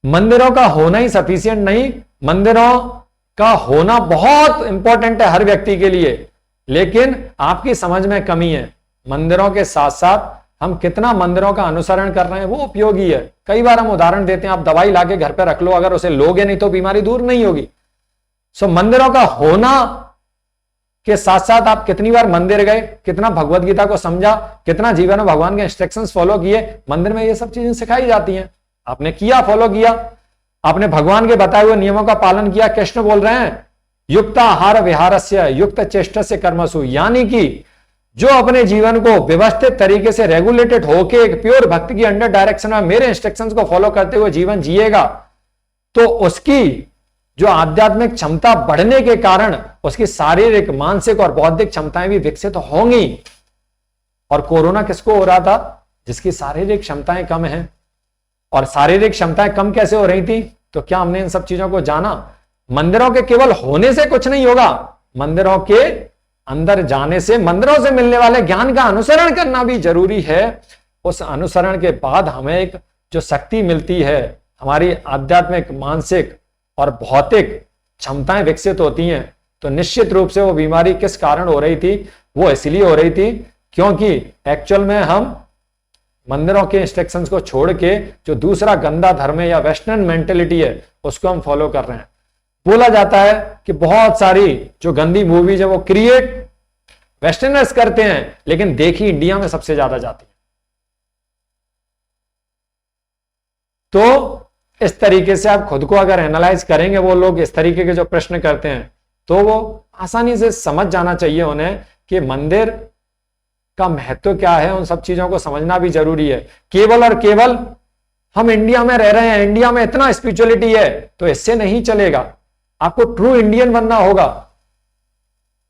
मंदिरों का होना ही सफिशिएंट नहीं, मंदिरों का होना बहुत इंपॉर्टेंट है हर व्यक्ति के लिए, लेकिन आपकी समझ में कमी है। मंदिरों के साथ साथ हम कितना मंदिरों का अनुसरण कर रहे हैं वो उपयोगी है। कई बार हम उदाहरण देते हैं, आप दवाई लाके घर पे रख लो, अगर उसे लोगे नहीं तो बीमारी दूर नहीं होगी। सो मंदिरों का होना के साथ साथ आप कितनी बार मंदिर गए, कितना भगवत गीता को समझा, कितना जीवन में भगवान के इंस्ट्रक्शंस फॉलो किए। मंदिर में ये सब चीजें सिखाई जाती हैं, आपने किया, फॉलो किया, आपने भगवान के बताए हुए नियमों का पालन किया। कृष्ण बोल रहे हैं युक्त आहार विहारस्य युक्त चेष्टस्य कर्मसु, यानी कि जो अपने जीवन को व्यवस्थित तरीके से रेगुलेटेड होके एक प्योर भक्ति की अंडर डायरेक्शन में मेरे इंस्ट्रक्शंस को फॉलो करते हुए जीवन जिएगा, तो उसकी जो आध्यात्मिक क्षमता बढ़ने के कारण उसकी शारीरिक, मानसिक और बौद्धिक क्षमताएं भी विकसित होंगी। और कोरोना किसको हो रहा था? जिसकी शारीरिक क्षमताएं कम हैं। और शारीरिक क्षमताएं कम कैसे हो रही थी? तो क्या हमने इन सब चीजों को जाना? मंदिरों के केवल होने से कुछ नहीं होगा, मंदिरों के अंदर जाने से, मंदिरों से मिलने वाले ज्ञान का अनुसरण करना भी जरूरी है। उस अनुसरण के बाद हमें एक जो शक्ति मिलती है, हमारी आध्यात्मिक, मानसिक और भौतिक क्षमताएं विकसित होती हैं। तो निश्चित रूप से वो बीमारी किस कारण हो रही थी? वो इसलिए हो रही थी क्योंकि एक्चुअल में हम मंदिरों के इंस्ट्रक्शंस को छोड़ के जो दूसरा गंदा धर्म है या वेस्टर्न मेंटेलिटी है उसको हम फॉलो कर रहे हैं। बोला जाता है कि बहुत सारी जो गंदी मूवीज है वो क्रिएट वेस्टर्नर्स करते हैं, लेकिन देखी इंडिया में सबसे ज्यादा जाती है। तो इस तरीके से आप खुद को अगर एनालाइज करेंगे, वो लोग इस तरीके के जो प्रश्न करते हैं, तो वो आसानी से समझ जाना चाहिए उन्हें कि मंदिर का महत्व क्या है। उन सब चीजों को समझना भी जरूरी है। केवल और केवल हम इंडिया में रह रहे हैं, इंडिया में इतना स्पिरिचुअलिटी है, तो इससे नहीं चलेगा। आपको ट्रू इंडियन बनना होगा,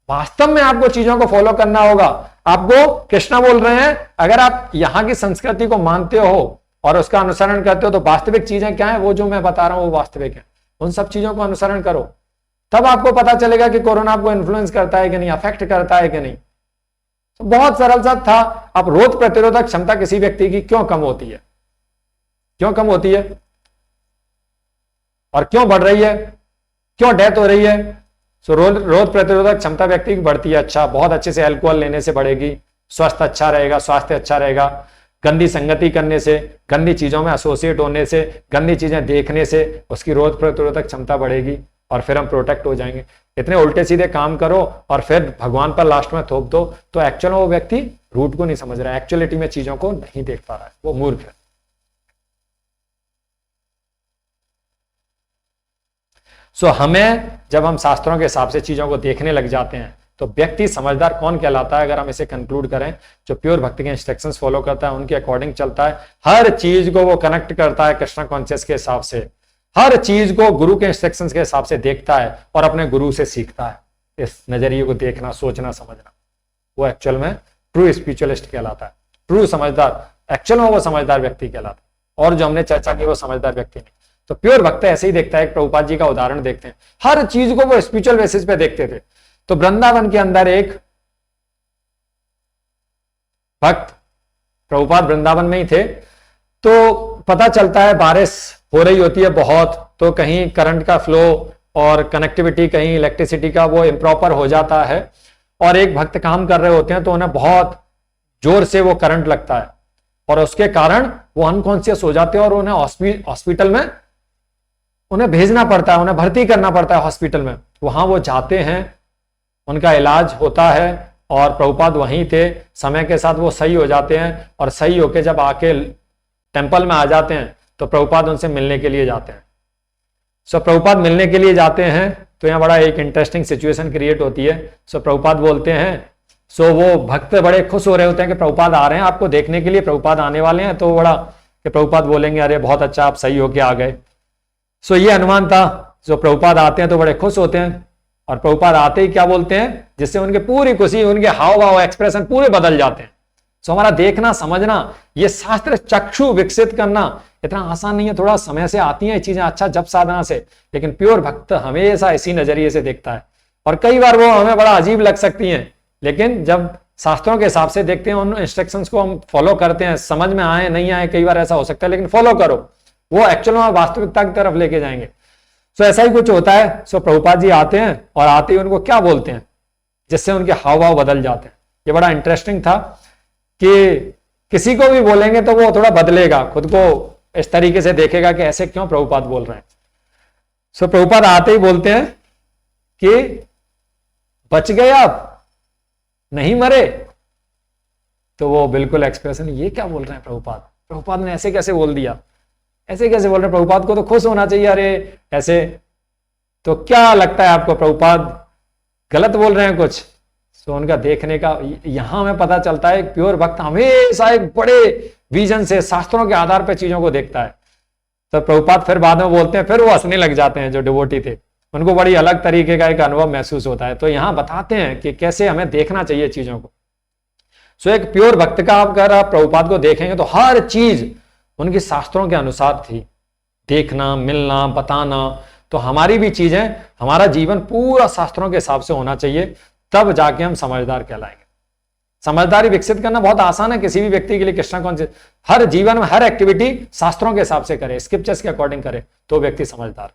वास्तव में आपको चीजों को फॉलो करना होगा। आपको कृष्णा बोल रहे हैं, अगर आप यहां की संस्कृति को मानते हो और उसका अनुसरण करते हो तो वास्तविक चीजें क्या है, वो जो मैं बता रहा हूं वो वास्तविक है। उन सब चीजों को अनुसरण करो, तब आपको पता चलेगा कि कोरोना आपको इन्फ्लुएंस करता है कि नहीं, अफेक्ट करता है कि नहीं। तो बहुत सरल सा था। अब रोग प्रतिरोधक क्षमता किसी व्यक्ति की क्यों कम होती है, क्यों कम होती है और क्यों बढ़ रही है, क्यों डेथ हो रही है? सो रोग प्रतिरोधक क्षमता व्यक्ति की बढ़ती है। अच्छा, बहुत अच्छे से अल्कोहल लेने से बढ़ेगी, स्वस्थ अच्छा रहेगा, स्वास्थ्य अच्छा रहेगा। गंदी संगति करने से, गंदी चीजों में एसोसिएट होने से, गंदी चीजें देखने से उसकी रोग प्रतिरोधक क्षमता बढ़ेगी और फिर हम प्रोटेक्ट हो जाएंगे। इतने उल्टे सीधे काम करो और फिर भगवान पर लास्ट में थोप दो, तो एक्चुअल में वो व्यक्ति रूट को नहीं समझ रहा है, एक्चुअलिटी में चीजों को नहीं देख पा रहा है, वो मूर्ख है। सो हमें जब हम शास्त्रों के हिसाब से चीजों को देखने लग जाते हैं तो व्यक्ति समझदार कौन कहलाता है? अगर हम इसे कंक्लूड करें, जो प्योर भक्ति के इंस्ट्रक्शंस फॉलो करता है, उनके अकॉर्डिंग चलता है, हर चीज को वो कनेक्ट करता है कृष्णा कॉन्शियस के हिसाब से, हर चीज को गुरु के इंस्ट्रक्शंस के हिसाब से देखता है और अपने गुरु से सीखता है। इस नजरिए को देखना, सोचना, समझना, वो एक्चुअल में ट्रू स्पिरिचुअलिस्ट कहलाता है। ट्रू समझदार, एक्चुअल में वो समझदार व्यक्ति कहलाता है। और जो हमने चर्चा की वो समझदार व्यक्ति नहीं। तो प्योर भक्त ऐसे ही देखता है। एक प्रभुपाद जी का उदाहरण देखते हैं, हर चीज को वो स्पिरिचुअल बेसिस पे देखते थे। तो वृंदावन के अंदर एक भक्त, प्रभुपाद वृंदावन में ही थे, तो पता चलता है बारिश हो रही होती है बहुत, तो कहीं करंट का फ्लो और कनेक्टिविटी, कहीं इलेक्ट्रिसिटी का वो इम्प्रॉपर हो जाता है, और एक भक्त काम कर रहे होते हैं तो उन्हें बहुत जोर से वो करंट लगता है, और उसके कारण वो अनकॉन्शियस हो जाते हैं, और उन्हें हॉस्पिटल में उन्हें भेजना पड़ता है, उन्हें भर्ती करना पड़ता है हॉस्पिटल में। वहां वो जाते हैं, उनका इलाज होता है, और प्रभुपाद वहीं थे। समय के साथ वो सही हो जाते हैं, और सही होके जब आके टेंपल में आ जाते हैं तो प्रभुपाद उनसे मिलने के लिए जाते हैं। सो प्रभुपाद मिलने के लिए जाते हैं, तो यहाँ बड़ा एक इंटरेस्टिंग सिचुएशन क्रिएट होती है। सो प्रभुपाद बोलते हैं, सो वो भक्त बड़े खुश हो रहे होते हैं कि प्रभुपाद आ रहे हैं आपको देखने के लिए, प्रभुपाद आने वाले हैं। तो बड़ा कि प्रभुपाद बोलेंगे अरे बहुत अच्छा, आप सही होके आ गए। सो ये अनुमान था। जो प्रभुपाद आते हैं तो बड़े खुश होते हैं, और प्रभुपाद आते ही क्या बोलते हैं, जिससे उनके पूरी खुशी, उनके हाव भाव, एक्सप्रेशन पूरे बदल जाते हैं। सो हमारा देखना समझना, ये शास्त्र चक्षु विकसित करना इतना आसान नहीं है, थोड़ा समय से आती हैं चीजें, अच्छा जब साधना से, लेकिन प्योर भक्त हमेशा इसी नजरिए से देखता है। और कई बार वो हमें बड़ा अजीब लग सकती हैं, लेकिन जब शास्त्रों के हिसाब से देखते हैं, उन इंस्ट्रक्शंस को हम फॉलो करते हैं, समझ में आए नहीं आए कई बार ऐसा हो सकता है, लेकिन फॉलो करो, वो एक्चुअल में वास्तविकता की तरफ लेके जाएंगे। सो ऐसा ही कुछ होता है। सो प्रभुपाद जी आते हैं, और आते ही उनको क्या बोलते हैं, जिससे उनके हाव भाव बदल जाते हैं। ये बड़ा इंटरेस्टिंग था कि किसी को भी बोलेंगे तो वो थोड़ा बदलेगा, खुद को इस तरीके से देखेगा कि ऐसे क्यों प्रभुपाद बोल रहे हैं। सो प्रभुपाद आते ही बोलते हैं कि बच गए आप, नहीं मरे। तो वो बिल्कुल एक्सप्रेशन, ये क्या बोल रहे हैं प्रभुपाद, प्रभुपाद ने ऐसे कैसे बोल दिया, ऐसे कैसे बोल रहे हैं, प्रभुपाद को तो खुश होना चाहिए, अरे ऐसे। तो क्या लगता है आपको, प्रभुपाद गलत बोल रहे हैं कुछ? तो उनका देखने का यहां हमें पता चलता है, एक प्योर भक्त हमेशा एक बड़े विजन से शास्त्रों के आधार पर चीजों को देखता है। तो प्रभुपाद फिर बाद में बोलते हैं, फिर वो हंसने लग जाते हैं जो डिवोटी थे, उनको बड़ी अलग तरीके का एक अनुभव महसूस होता है। तो यहां बताते हैं कि कैसे हमें देखना चाहिए चीजों को। सो एक प्योर भक्त का अगर आप प्रभुपाद को देखेंगे तो हर चीज उनकी शास्त्रों के अनुसार थी, देखना, मिलना, बताना। तो हमारी भी चीजें, हमारा जीवन पूरा शास्त्रों के हिसाब से होना चाहिए, तब जाके हम समझदार कहलाएंगे। समझदारी विकसित करना बहुत आसान है किसी भी व्यक्ति के लिए। कृष्णा कॉन्शियस हर जीवन में हर एक्टिविटी शास्त्रों के हिसाब से करे, स्क्रिप्चर्स के अकॉर्डिंग करे, तो व्यक्ति समझदार।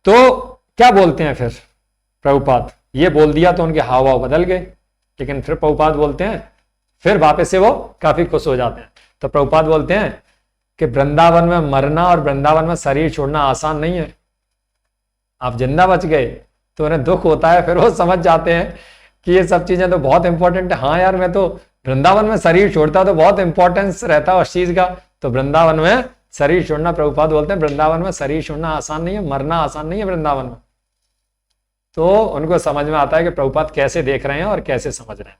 तो क्या बोलते हैं फिर प्रभुपाद, ये बोल दिया तो उनके हाव भाव बदल गए। लेकिन फिर प्रभुपाद बोलते हैं, फिर वापस से वो काफी खुश हो जाते हैं। तो प्रभुपाद बोलते हैं कि वृंदावन में मरना और वृंदावन में शरीर छोड़ना आसान नहीं है। आप जिंदा बच गए तो उन्हें दुख होता है, फिर वो समझ जाते हैं कि ये सब चीजें तो बहुत इंपॉर्टेंट है। हाँ यार, मैं तो वृंदावन में शरीर छोड़ता तो बहुत इंपॉर्टेंस रहता उस चीज का। तो वृंदावन में शरीर छोड़ना, प्रभुपाद बोलते हैं वृंदावन में शरीर छोड़ना आसान नहीं है, मरना आसान नहीं है वृंदावन में। तो उनको समझ में आता है कि प्रभुपाद कैसे देख रहे हैं और कैसे समझ रहे हैं।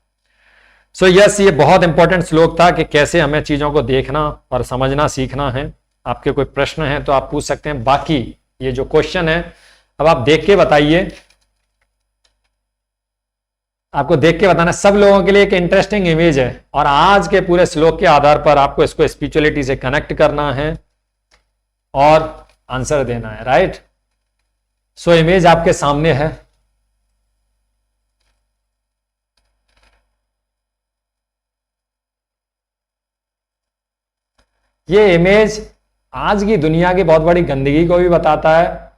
सो यस, ये बहुत इंपॉर्टेंट श्लोक था कि कैसे हमें चीजों को देखना और समझना सीखना है। आपके कोई प्रश्न है तो आप पूछ सकते हैं। बाकी ये जो क्वेश्चन है, अब आप देख के बताइए, आपको देख के बताना। सब लोगों के लिए एक इंटरेस्टिंग इमेज है, और आज के पूरे श्लोक के आधार पर आपको इसको स्पिरिचुअलिटी से कनेक्ट करना है और आंसर देना है, राइट। सो इमेज आपके सामने है। ये इमेज आज की दुनिया की बहुत बड़ी गंदगी को भी बताता है,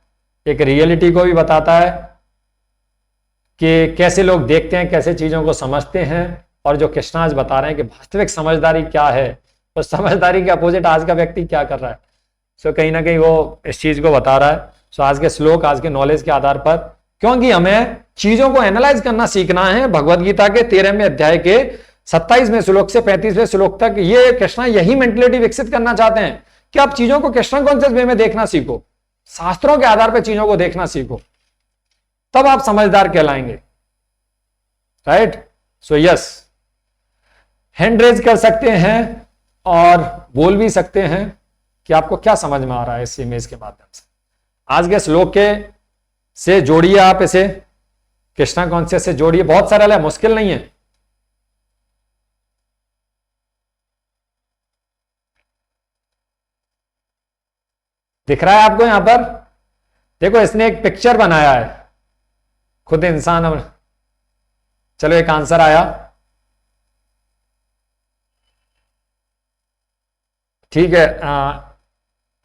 एक रियलिटी को भी बताता है कि कैसे लोग देखते हैं, कैसे चीजों को समझते हैं। और जो कृष्ण आज बता रहे हैं कि वास्तविक समझदारी क्या है, उस समझदारी के अपोजिट आज का व्यक्ति क्या कर रहा है। सो कहीं ना कहीं वो इस चीज को बता रहा है। सो आज के श्लोक, आज के नॉलेज के आधार पर, क्योंकि हमें चीजों को एनालाइज करना सीखना है। भगवत गीता के 13वें अध्याय के 27वें श्लोक से 35वें श्लोक तक ये कृष्ण यही मेंटलिटी विकसित करना चाहते हैं कि आप चीजों को कृष्ण कॉन्शियस वे में देखना सीखो, शास्त्रों के आधार पर चीजों को देखना सीखो, तब आप समझदार कहलाएंगे, right. So yes, hand raise कर सकते हैं और बोल भी सकते हैं कि आपको क्या समझ में आ रहा है इस इमेज के माध्यम से। आज के श्लोक के से जोड़िए, आप इसे कृष्णा कॉन्शियस से जोड़िए। बहुत सरल है, मुश्किल नहीं है। दिख रहा है आपको यहां पर? देखो इसने एक पिक्चर बनाया है, खुद इंसान। और चलो एक आंसर आया, ठीक है।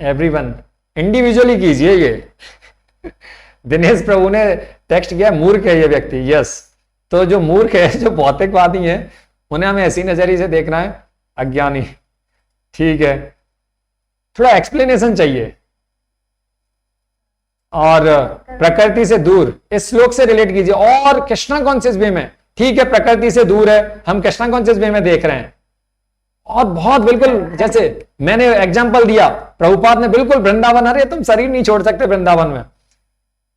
एवरीवन इंडिविजुअली कीजिए ये। दिनेश प्रभु ने टेक्स्ट किया मूर्ख है ये व्यक्ति। यस, तो जो मूर्ख है, जो भौतिकवादी है, उन्हें हमें ऐसी नजरिए से देखना है, अज्ञानी। ठीक है, थोड़ा एक्सप्लेनेशन चाहिए। और प्रकृति से दूर, इस श्लोक से रिलेट कीजिए। और कृष्णा कॉन्शियस वे में, ठीक है, प्रकृति से दूर है, हम कृष्णा कॉन्शियस वे में देख रहे हैं। और बहुत बिल्कुल, जैसे मैंने एग्जांपल दिया, प्रभुपाद ने बिल्कुल वृंदावन, अरे तुम शरीर नहीं छोड़ सकते वृंदावन में।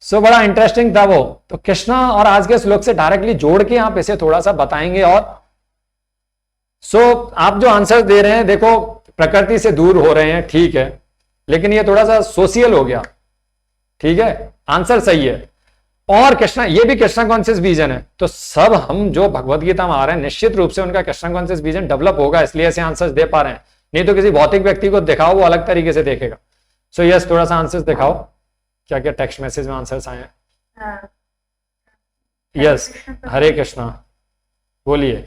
सो बड़ा इंटरेस्टिंग था वो। तो कृष्णा और आज के श्लोक से डायरेक्टली जोड़ के आप इसे थोड़ा सा बताएंगे। और आप जो आंसर दे रहे हैं, देखो प्रकृति से दूर हो रहे हैं, ठीक है, लेकिन ये थोड़ा सा सोशियल हो गया। ठीक है, आंसर सही है। और कृष्णा, ये भी कृष्णा कॉन्शियस विजन है। तो सब हम जो भगवत गीता में आ रहे हैं, निश्चित रूप से उनका कृष्णा कॉन्शियस विजन डेवलप होगा, इसलिए ऐसे आंसर्स दे पा रहे हैं। नहीं तो किसी भौतिक व्यक्ति को दिखाओ, वो अलग तरीके से देखेगा। सो यस, थोड़ा सा आंसर्स दिखाओ, क्या क्या टेक्स्ट मैसेज में आंसर्स आए हैं। यस, हरे कृष्णा, बोलिए।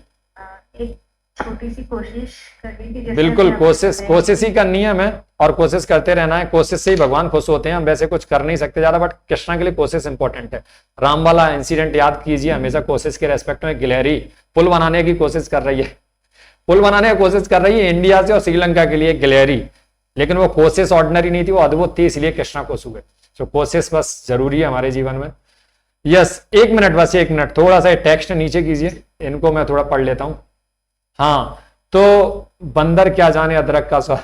एक छोटी सी कोशिश करनी थी, जैसे बिल्कुल, अभी आप कोशिश ही करनी है हमें, और कोशिश करते रहना है। कोशिश से ही भगवान खुश होते हैं। हम वैसे कुछ कर नहीं सकते ज्यादा, बट कृष्णा के लिए कोशिश इंपॉर्टेंट है। राम वाला इंसिडेंट याद कीजिए, हमेशा कोशिश के रेस्पेक्ट में। गिलहरी पुल बनाने की कोशिश कर रही है, पुल बनाने की कोशिश कर रही है इंडिया से और श्रीलंका के लिए, गिलहरी। लेकिन वो कोशिश ऑर्डिनरी नहीं थी, वो अद्भुत थी, इसलिए कृष्णा खुश हुए। तो कोशिश बस जरूरी है हमारे जीवन में। यस, 1 मिनट, बस 1 मिनट, थोड़ा सा टेक्स्ट नीचे कीजिए, इनको मैं थोड़ा पढ़ लेता हूं। हाँ, तो बंदर क्या जाने अदरक का स्वाद।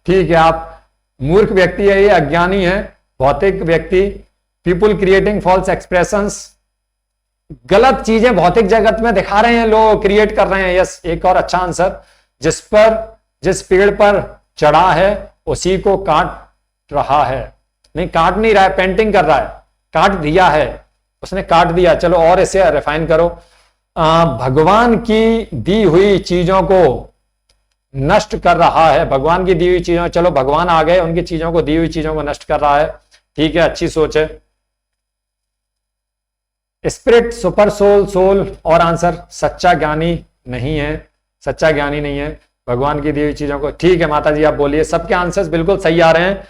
ठीक है, आप मूर्ख व्यक्ति है, ये अज्ञानी है, भौतिक व्यक्ति। पीपुल क्रिएटिंग फॉल्स एक्सप्रेशंस, गलत चीजें भौतिक जगत में दिखा रहे हैं लोग, क्रिएट कर रहे हैं। यस, एक और अच्छा आंसर, जिस पेड़ पर चढ़ा है उसी को काट रहा है। नहीं, काट नहीं रहा है, पेंटिंग कर रहा है, काट दिया है, उसने काट दिया। चलो और इसे रिफाइन करो, भगवान की दी हुई चीजों को नष्ट कर रहा है। भगवान की दी हुई चीजों, चलो भगवान आ गए, उनकी चीजों को, दी हुई चीजों को नष्ट कर रहा है। ठीक है, अच्छी सोच है। Spirit, super soul, soul. और आंसर, सच्चा ज्ञानी नहीं है, सच्चा ज्ञानी नहीं है, भगवान की दी हुई चीजों को। ठीक है माता जी, आप बोलिए। सबके आंसर्स बिल्कुल सही आ रहे हैं,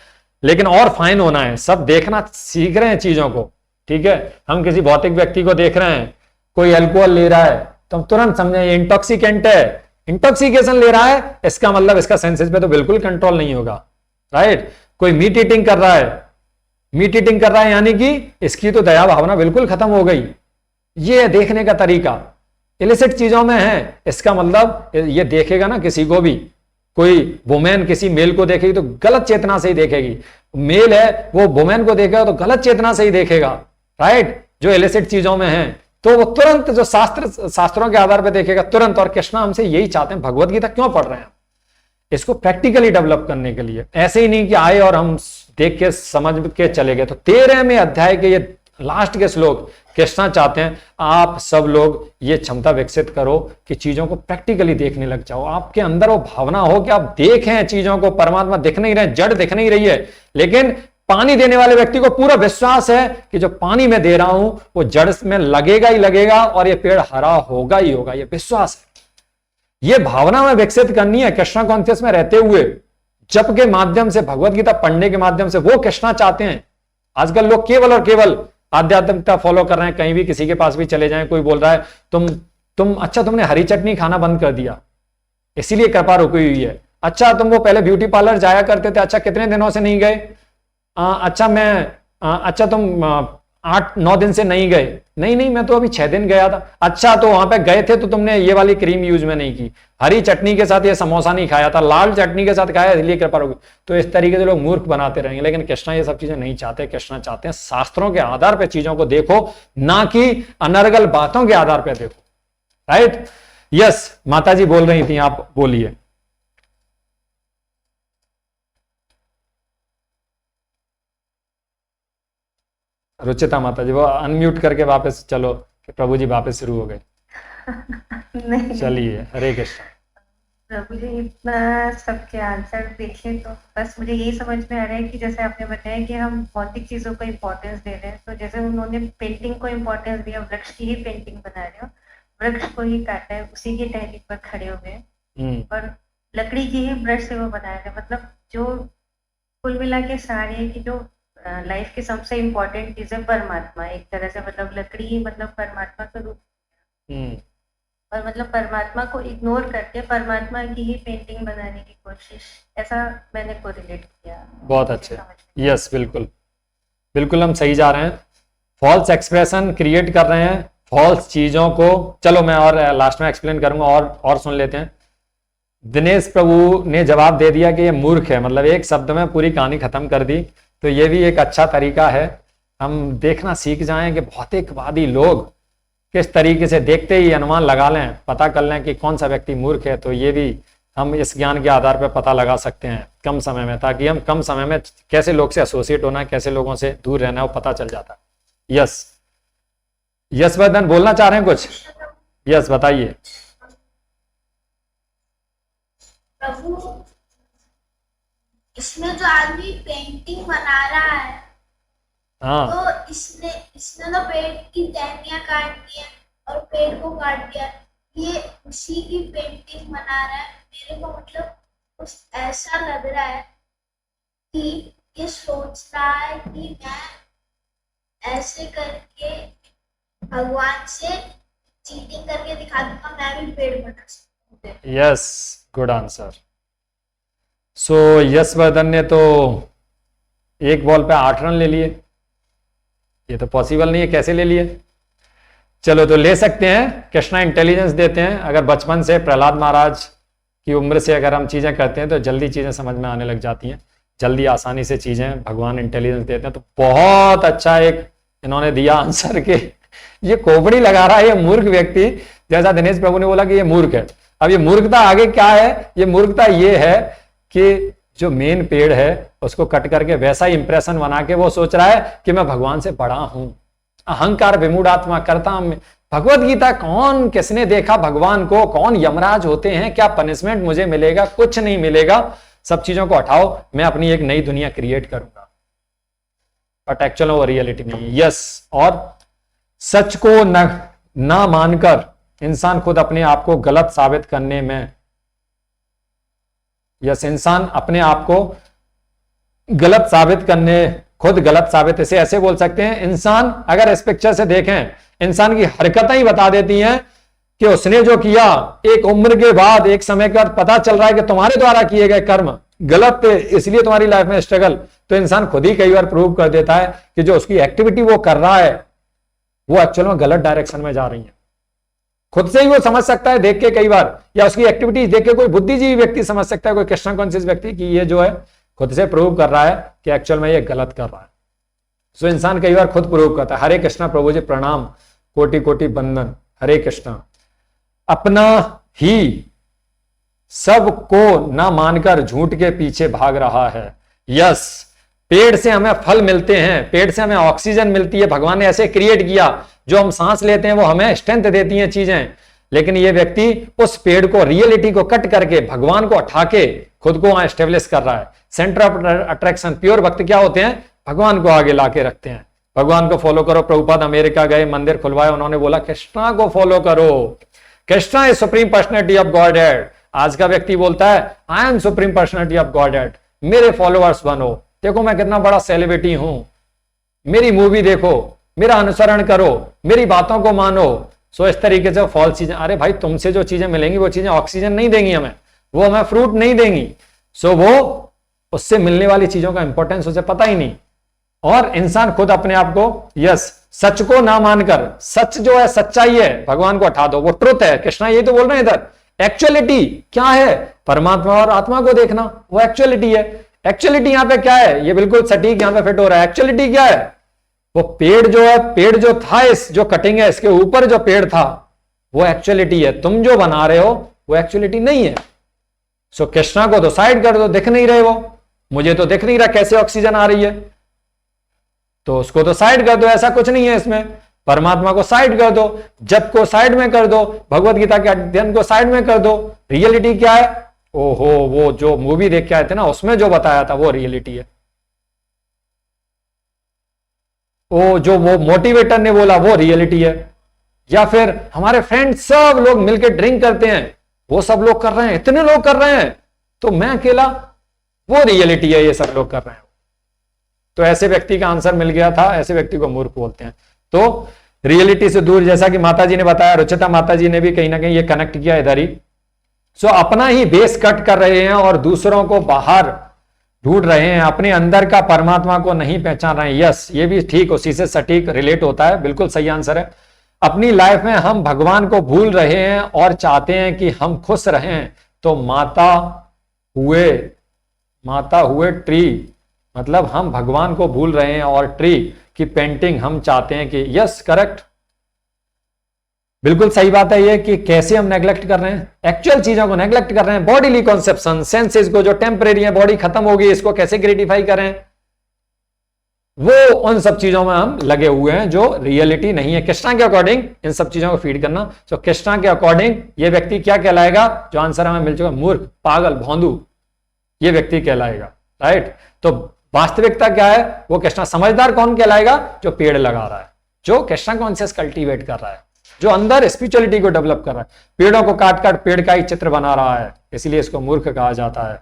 लेकिन और फाइन होना है। सब देखना सीख रहे हैं चीजों को। ठीक है, हम किसी भौतिक व्यक्ति को देख रहे हैं, कोई अल्कोहल ले रहा है, तो हम तुरंत समझे ये इंटॉक्सिकेंट है, इंटॉक्सिकेशन ले रहा है, इसका मतलब इसका सेंसेस पे तो बिल्कुल कंट्रोल नहीं होगा। राइट, कोई मीट ईटिंग कर रहा है, मीट ईटिंग कर रहा है, यानी कि इसकी तो दया भावना बिल्कुल खत्म हो गई। ये देखने का तरीका इलिसिट चीजों में है, इसका मतलब ये देखेगा ना किसी को भी, कोई वुमेन किसी मेल को देखेगी तो गलत चेतना से ही देखेगी। मेल है, वो वुमेन को देखेगा तो गलत चेतना से ही देखेगा। राइट, जो इलिसिट चीजों में है, तो वो तुरंत जो शास्त्रों के आधार पर देखेगा तुरंत। और कृष्णा हमसे यही चाहते हैं। भगवत गीता क्यों पढ़ रहे हैं? इसको प्रैक्टिकली डेवलप करने के लिए। ऐसे ही नहीं कि आए और हम देख के समझ के चले गए। तो 13वें अध्याय के ये लास्ट के श्लोक, कृष्णा चाहते हैं आप सब लोग ये क्षमता विकसित करो कि चीजों को प्रैक्टिकली देखने लग जाओ। आपके अंदर वो भावना हो कि आप देखें चीजों को। परमात्मा दिख नहीं रहे, जड़ दिख नहीं रही है, लेकिन पानी देने वाले व्यक्ति को पूरा विश्वास है कि जो पानी में दे रहा हूं वो जड़ में लगेगा ही लगेगा और ये पेड़ हरा होगा ही होगा। ये विश्वास है, ये भावना में विकसित करनी है। कृष्णा कॉन्शियस में रहते हुए, जप के माध्यम से, भगवत गीता पढ़ने के माध्यम से, वो कृष्णा चाहते हैं। आजकल लोग केवल और केवल आध्यात्मिकता फॉलो कर रहे हैं। कहीं भी किसी के पास भी चले जाएं, कोई बोल रहा है तुम अच्छा तुमने हरी चटनी खाना बंद कर दिया, इसीलिए कृपा रुकी हुई है। अच्छा तुम वो पहले ब्यूटी पार्लर जाया करते थे, अच्छा कितने दिनों से नहीं गए? अच्छा तुम 8-9 दिन से नहीं गए। नहीं मैं तो अभी 6 दिन गया था। अच्छा तो वहां पे गए थे तो तुमने ये वाली क्रीम यूज में नहीं की, हरी चटनी के साथ ये समोसा नहीं खाया था, लाल चटनी के साथ खाया, इसलिए कृपा होगी। तो इस तरीके से लोग मूर्ख बनाते रहेंगे। लेकिन कृष्णा ये सब चीजें नहीं चाहते। कृष्णा चाहते हैं शास्त्रों के आधार पर चीजों को देखो, ना कि अनर्गल बातों के आधार पर देखो। राइट, यस, माता जी बोल रही थी, आप बोलिए। रुचिता माता जी, वो अनम्यूट करके वापस चलो कि प्रभु जी वापस शुरू हो गए। नहीं, चलिए, हरे कृष्ण। प्रभु जी इतना सबके आंसर देखे तो बस मुझे यही समझ में आ रहा है कि जैसे आपने बताया कि हम भौतिक चीजों को इम्पोर्टेंस दे रहे हैं, तो जैसे उन्होंने पेंटिंग को इम्पोर्टेंस दिया, वृक्ष की ही पेंटिंग बना रहे हो, वृक्ष को ही काटा है, उसी की टहनी पर खड़े हो गए और लकड़ी की ही ब्रश से वो बना रहे हैं। मतलब जो कुल मिला के सारे है कि जो लाइफ की सबसे इम्पोर्टेंट चीज है परमात्मा, एक तरह से मतलब लकड़ी ही मतलब परमात्मा का रूप, और मतलब परमात्मा को इग्नोर करके परमात्मा की ही पेंटिंग बनाने की कोशिश, ऐसा मैंने कोरिलेट किया। बहुत अच्छे, यस बिल्कुल बिल्कुल हम सही जा रहे हैं। फॉल्स एक्सप्रेशन क्रिएट कर रहे हैं, फॉल्स चीजों को, चलो मैं और लास्ट में एक्सप्लेन करूंगा और सुन लेते हैं। दिनेश प्रभु ने जवाब दे दिया कि ये मूर्ख है, मतलब एक शब्द में पूरी कहानी खत्म कर दी। तो ये भी एक अच्छा तरीका है, हम देखना सीख जाएं कि भौतिकवादी लोग किस तरीके से देखते ही अनुमान लगा लें, पता कर लें कि कौन सा व्यक्ति मूर्ख है। तो ये भी हम इस ज्ञान के आधार पर पता लगा सकते हैं कम समय में, ताकि हम कम समय में कैसे लोग से एसोसिएट होना है, कैसे लोगों से दूर रहना है, वो पता चल जाता है। यस यस वर्धन बोलना चाह रहे हैं कुछ? यस बताइए। प्रभु इसमें जो आदमी पेंटिंग बना रहा है, हाँ तो इसने तो पेड़ की टहनियां काट दी और पेड़ को काट दिया, ये उसी की पेंटिंग बना रहा है। मेरे को मतलब कुछ ऐसा लग रहा है कि ये सोच रहा है कि मैं ऐसे करके भगवान से चीटिंग करके दिखा दूंगा, मैं भी पेड़ बना सकता हूँ। Yes good answer. So yes Vardhan ने तो एक बॉल पे 8 रन ले लिए, ये तो पॉसिबल नहीं है, कैसे ले लिए? चलो तो ले सकते हैं, कृष्णा इंटेलिजेंस देते हैं। अगर बचपन से प्रहलाद महाराज की उम्र से अगर हम चीजें करते हैं तो जल्दी चीजें समझ में आने लग जाती हैं, जल्दी आसानी से चीजें भगवान इंटेलिजेंस देते हैं। तो बहुत अच्छा एक इन्होंने दिया आंसर के ये खोपड़ी लगा रहा है ये मूर्ख व्यक्ति, जैसा दिनेश प्रभु ने बोला कि ये मूर्ख है। अब ये मूर्खता आगे क्या है? ये मूर्खता ये है कि जो मेन पेड़ है उसको कट करके वैसा ही इंप्रेशन बना के वो सोच रहा है कि मैं भगवान से बड़ा हूं। अहंकार विमूढ़ात्मा करता हूं। भगवत गीता कौन किसने देखा भगवान को? कौन यमराज होते हैं? क्या पनिशमेंट मुझे मिलेगा? कुछ नहीं मिलेगा। सब चीजों को हटाओ, मैं अपनी एक नई दुनिया क्रिएट करूंगा, बट एक्चुअल वो रियलिटी नहीं है। यस, और सच को ना मानकर इंसान खुद अपने आप को गलत साबित करने में, यस इंसान अपने आप को गलत साबित करने, खुद गलत साबित, इसे ऐसे बोल सकते हैं, इंसान अगर इस पिक्चर से देखें, इंसान की हरकतें ही बता देती हैं कि उसने जो किया एक उम्र के बाद, एक समय का पता चल रहा है कि तुम्हारे द्वारा किए गए कर्म गलत थे, इसलिए तुम्हारी लाइफ में स्ट्रगल। तो इंसान खुद ही कई बार प्रूव कर देता है कि जो उसकी एक्टिविटी वो कर रहा है वो एक्चुअल में गलत डायरेक्शन में जा रही है। खुद से ही वो समझ सकता है देख के कई बार, या उसकी एक्टिविटीज देख के कोई बुद्धिजीवी व्यक्ति समझ सकता है, कोई कृष्ण कॉन्शियस व्यक्ति, कि ये जो है खुद से प्रूव कर रहा है कि एक्चुअल में ये गलत कर रहा है। सो इंसान कई बार खुद प्रूव करता है। हरे कृष्णा प्रभु जी प्रणाम, कोटि कोटि बंदन, हरे कृष्णा। अपना ही सबको ना मानकर झूठ के पीछे भाग रहा है। यस, पेड़ से हमें फल मिलते हैं, पेड़ से हमें ऑक्सीजन मिलती है, भगवान ने ऐसे क्रिएट किया, जो हम सांस लेते हैं वो हमें स्ट्रेंथ देती हैं चीजें। लेकिन ये व्यक्ति उस पेड़ को, रियलिटी को कट करके भगवान को हटा के खुद को वहां एस्टेब्लिश कर रहा है। सेंटर ऑफ अट्रैक्शन, प्योर भक्त क्या होते हैं? भगवान को आगे लाके रखते हैं। भगवान को फॉलो करो। प्रभुपाद अमेरिका गए, मंदिर खुलवाए, उन्होंने बोला कृष्णा को फॉलो करो, Krishna is supreme personality of God head. आज का व्यक्ति बोलता है I am supreme personality of God head, मेरे फॉलोअर्स बनो, देखो मैं कितना बड़ा सेलिब्रिटी हूं, मेरी मूवी देखो, मेरा अनुसरण करो, मेरी बातों को मानो। सो इस तरीके से फॉल्स चीजें, अरे भाई तुमसे जो चीजें मिलेंगी वो चीजें ऑक्सीजन नहीं देंगी हमें, वो हमें फ्रूट नहीं देंगी। सो वो उससे मिलने वाली चीजों का इंपॉर्टेंस उसे पता ही नहीं। और इंसान खुद अपने आप को, यस, सच को ना मानकर, सच जो है सच्चाई है, भगवान को हटा दो, वो ट्रुथ है। कृष्णा यही तो बोल रहे हैं इधर। एक्चुअलिटी क्या है? परमात्मा और आत्मा को देखना, वो एक्चुअलिटी है। एक्चुअलिटी यहां पे क्या है? ये बिल्कुल सटीक यहां पे फिट हो रहा है। एक्चुअलिटी क्या है? वो पेड़ जो है, पेड़ जो था, इस जो कटिंग है इसके ऊपर जो पेड़ था वो एक्चुअलिटी है। तुम जो बना रहे हो वो एक्चुअलिटी नहीं है। सो कृष्णा को तो साइड कर दो, दिख नहीं रहे वो, मुझे तो दिख नहीं रहा कैसे ऑक्सीजन आ रही है, तो उसको तो साइड कर दो, ऐसा कुछ नहीं है इसमें। परमात्मा को साइड कर दो, जप को साइड में कर दो, भगवत गीता के अध्ययन को साइड में कर दो। रियलिटी क्या है? ओहो, वो जो मूवी देख के आए थे ना, उसमें जो बताया था वो रियलिटी है। जो वो मोटिवेटर ने बोला वो रियलिटी है। या फिर हमारे फ्रेंड सब लोग मिलकर ड्रिंक करते हैं, वो सब लोग कर रहे हैं, इतने लोग कर रहे हैं, तो मैं अकेला, वो रियलिटी है, ये सब लोग कर रहे हैं। तो ऐसे व्यक्ति का आंसर मिल गया था, ऐसे व्यक्ति को मूर्ख बोलते हैं। तो रियलिटी से दूर, जैसा कि माता जी ने बताया, रुचिता माता जी ने भी कहीं ना कहीं ये कनेक्ट किया इधर ही। सो अपना ही बेस कट कर रहे हैं और दूसरों को बाहर ढूंढ रहे हैं, अपने अंदर का परमात्मा को नहीं पहचान रहे हैं। यस, ये भी ठीक, उसी से सटीक रिलेट होता है, बिल्कुल सही आंसर है। अपनी लाइफ में हम भगवान को भूल रहे हैं और चाहते हैं कि हम खुश रहें, तो माता हुए ट्री, मतलब हम भगवान को भूल रहे हैं और ट्री की पेंटिंग हम चाहते हैं कि, यस करेक्ट, बिल्कुल सही बात है ये, कि कैसे हम नेग्लेक्ट कर रहे हैं, एक्चुअल चीजों को नेग्लेक्ट कर रहे हैं। बॉडीली कॉन्सेप्शन, सेंसेस को जो टेम्परेरी है, बॉडी खत्म होगी, इसको कैसे ग्रेटिफाई करें, वो उन सब चीजों में हम लगे हुए हैं जो रियलिटी नहीं है। कृष्णा के अकॉर्डिंग इन सब चीजों को फीड करना, तो कृष्णा के अकॉर्डिंग ये व्यक्ति क्या कहलाएगा? जो आंसर हमें मिल चुका, मूर्ख, पागल, भोंदू, ये व्यक्ति कहलाएगा। राइट, तो वास्तविकता क्या है? वो कृष्णा। समझदार कौन कहलाएगा? जो पेड़ लगा रहा है, जो कृष्णा कॉन्शियस कल्टीवेट कर रहा है, जो अंदर स्पिरिचुअलिटी को डेवलप कर रहा है, पेड़ों को काट काट पेड़ का ही चित्र बना रहा है, इसलिए इसको मूर्ख कहा जाता है।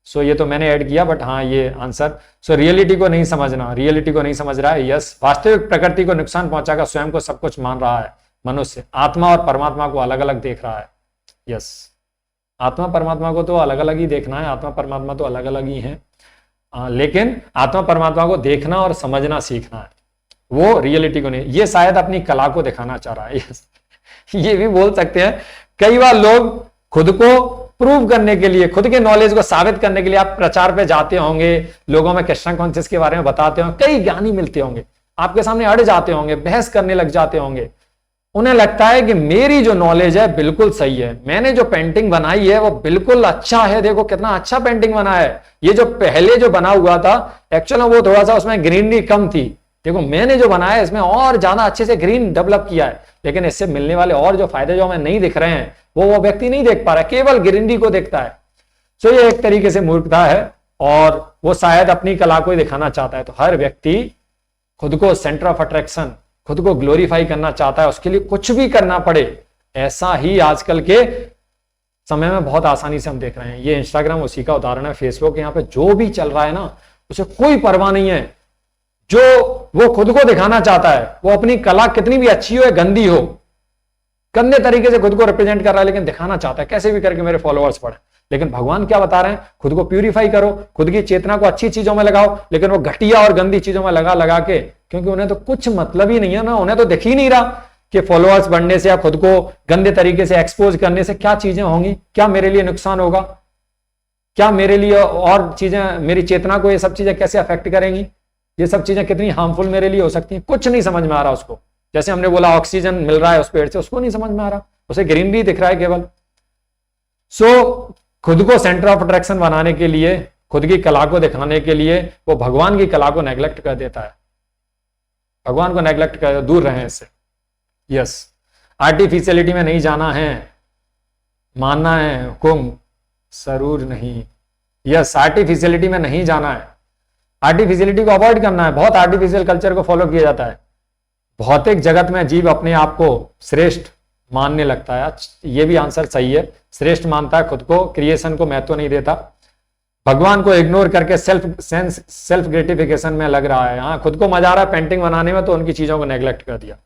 सो ये तो मैंने ऐड किया, बट हाँ ये आंसर। सो रियलिटी को नहीं समझना, रियलिटी को नहीं समझ रहा है। यस, वास्तविक प्रकृति को नुकसान पहुंचाकर स्वयं को सब कुछ मान रहा है मनुष्य, आत्मा और परमात्मा को अलग अलग देख रहा है। यस, आत्मा परमात्मा को तो अलग अलग ही देखना है, आत्मा परमात्मा तो अलग अलग ही है, लेकिन आत्मा परमात्मा को देखना और समझना सीखना है, वो रियलिटी को नहीं। ये शायद अपनी कला को दिखाना चाह रहा है। यस, ये भी बोल सकते हैं। कई बार लोग खुद को प्रूव करने के लिए, खुद के नॉलेज को साबित करने के लिए आप प्रचार पे जाते होंगे, लोगों में कृष्णा कॉन्शियस के बारे में बताते होंगे, कई ज्ञानी मिलते होंगे, आपके सामने अड़ जाते होंगे, बहस करने लग जाते होंगे। उन्हें लगता है कि मेरी जो नॉलेज है बिल्कुल सही है, मैंने जो पेंटिंग बनाई है वो बिल्कुल अच्छा है, देखो कितना अच्छा पेंटिंग बना है। ये जो पहले जो बना हुआ था एक्चुअल में वो थोड़ा सा उसमें ग्रीनरी कम थी, देखो मैंने जो बनाया है इसमें और ज्यादा अच्छे से ग्रीन डेवलप किया है, लेकिन इससे मिलने वाले और जो फायदे जो हमें नहीं दिख रहे हैं वो व्यक्ति नहीं देख पा रहा है, केवल ग्रीनरी को देखता है। सो ये एक तरीके से मूर्खता है और वो शायद अपनी कला को ही दिखाना चाहता है। तो हर व्यक्ति खुद को सेंटर ऑफ अट्रैक्शन, खुद को ग्लोरीफाई करना चाहता है, उसके लिए कुछ भी करना पड़े, ऐसा ही आजकल के समय में बहुत आसानी से हम देख रहे हैं। ये इंस्टाग्राम उसी का उदाहरण है, फेसबुक, यहाँ पे जो भी चल रहा है ना उसे कोई परवाह नहीं है। जो वो खुद को दिखाना चाहता है, वो अपनी कला कितनी भी अच्छी हो या गंदी हो, गंदे तरीके से खुद को रिप्रेजेंट कर रहा है, लेकिन दिखाना चाहता है कैसे भी करके मेरे फॉलोअर्स बढ़े। लेकिन भगवान क्या बता रहे हैं? खुद को प्यूरिफाई करो, खुद की चेतना को अच्छी चीजों में लगाओ, लेकिन वो घटिया और गंदी चीजों में लगा लगा के, क्योंकि उन्हें तो कुछ मतलब ही नहीं है ना, उन्हें तो दिख ही नहीं रहा कि फॉलोअर्स बढ़ने से या खुद को गंदे तरीके से एक्सपोज करने से क्या चीजें होंगी, क्या मेरे लिए नुकसान होगा, क्या मेरे लिए और चीजें, मेरी चेतना को ये सब चीजें कैसे अफेक्ट करेंगी, ये सब चीजें कितनी हार्मफुल मेरे लिए हो सकती हैं। कुछ नहीं समझ में आ रहा उसको। जैसे हमने बोला ऑक्सीजन मिल रहा है उस पेड़ से, उसको नहीं समझ में आ रहा, उसे ग्रीनरी दिख रहा है केवल। सो खुद को सेंटर ऑफ अट्रैक्शन बनाने के लिए, खुद की कला को दिखाने के लिए वो भगवान की कला को नेग्लेक्ट कर देता है, भगवान को नेग्लेक्ट कर, दूर रहे इससे। यस, आर्टिफिशियलिटी में नहीं जाना है, मानना है हुकुम जरूर नहीं। यस, आर्टिफिशियलिटी में नहीं जाना है, आर्टिफिशियलिटी को अवॉइड करना है। बहुत आर्टिफिशियल कल्चर को फॉलो किया जाता है, भौतिक जगत में जीव अपने आप को श्रेष्ठ मानने लगता है। ये भी आंसर सही है, श्रेष्ठ मानता है खुद को, क्रिएशन को महत्व नहीं देता, भगवान को इग्नोर करके सेल्फ ग्रेटिफिकेशन में लग रहा है। हाँ, खुद को मजा आ रहा है पेंटिंग बनाने में, तो उनकी चीजों को नेग्लेक्ट कर दिया।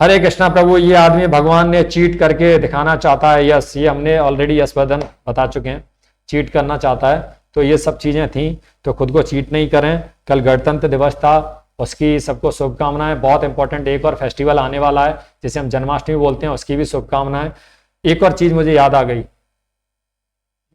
हरे कृष्णा प्रभु, ये आदमी भगवान ने चीट करके दिखाना चाहता है। यस, ये हमने ऑलरेडी यशवर्धन बता चुके हैं, चीट करना चाहता है। तो ये सब चीजें थी, तो खुद को चीट नहीं करें। कल गणतंत्र दिवस था, उसकी सबको शुभकामनाएं। बहुत इंपॉर्टेंट एक और फेस्टिवल आने वाला है जिसे हम जन्माष्टमी बोलते हैं, उसकी भी शुभकामनाएं। एक और चीज मुझे याद आ गई,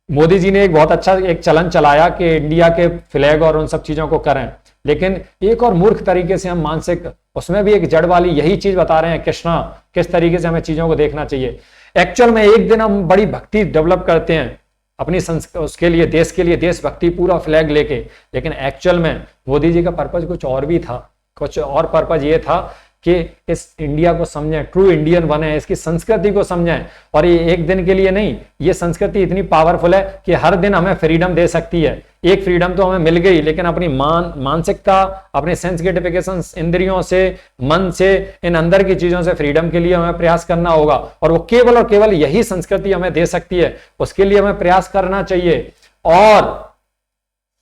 मोदी जी ने एक बहुत अच्छा एक चलन चलाया कि इंडिया के फ्लैग और उन सब चीजों को करें, लेकिन एक और मूर्ख तरीके से हम मानसिक, उसमें भी एक जड़ वाली यही चीज बता रहे हैं कृष्णा, किस तरीके से हमें चीजों को देखना चाहिए। एक्चुअल में एक दिन हम बड़ी भक्ति डेवलप करते हैं अपनी उसके लिए, देश के लिए, देशभक्ति, पूरा फ्लैग लेके, लेकिन एक्चुअल में मोदी जी का पर्पज कुछ और भी था। कुछ और पर्पज ये था कि इस इंडिया को समझें, ट्रू इंडियन बने, इसकी संस्कृति को समझें। और ये एक दिन के लिए नहीं, ये संस्कृति इतनी पावरफुल है कि हर दिन हमें फ्रीडम दे सकती है। एक फ्रीडम तो हमें मिल गई, लेकिन अपनी मानसिकता, अपने सेंस ग्रेटिफिकेशन, इंद्रियों से, मन से, इन अंदर की चीजों से फ्रीडम के लिए हमें प्रयास करना होगा। और वो केवल और केवल यही संस्कृति हमें दे सकती है, उसके लिए हमें प्रयास करना चाहिए। और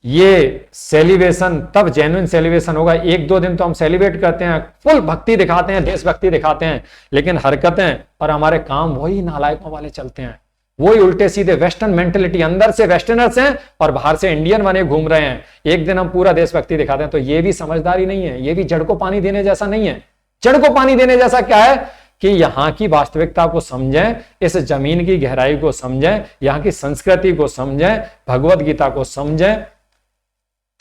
ये सेलिब्रेशन तब जेन्युइन सेलिब्रेशन होगा। एक दो दिन तो हम सेलिब्रेट करते हैं, फुल भक्ति दिखाते हैं, देशभक्ति दिखाते हैं, लेकिन हरकतें और हमारे काम वही नालायकों वाले चलते हैं, वही उल्टे सीधे वेस्टर्न मेंटेलिटी, अंदर से वेस्टर्नर्स हैं और बाहर से इंडियन बने घूम रहे हैं। एक दिन हम पूरा देशभक्ति दिखाते हैं, तो ये भी समझदारी नहीं है, ये भी जड़ को पानी देने जैसा नहीं है। जड़ को पानी देने जैसा क्या है कि यहां की वास्तविकता को समझें, इस जमीन की गहराई को समझें, यहां की संस्कृति को समझें, भगवत गीता को समझें,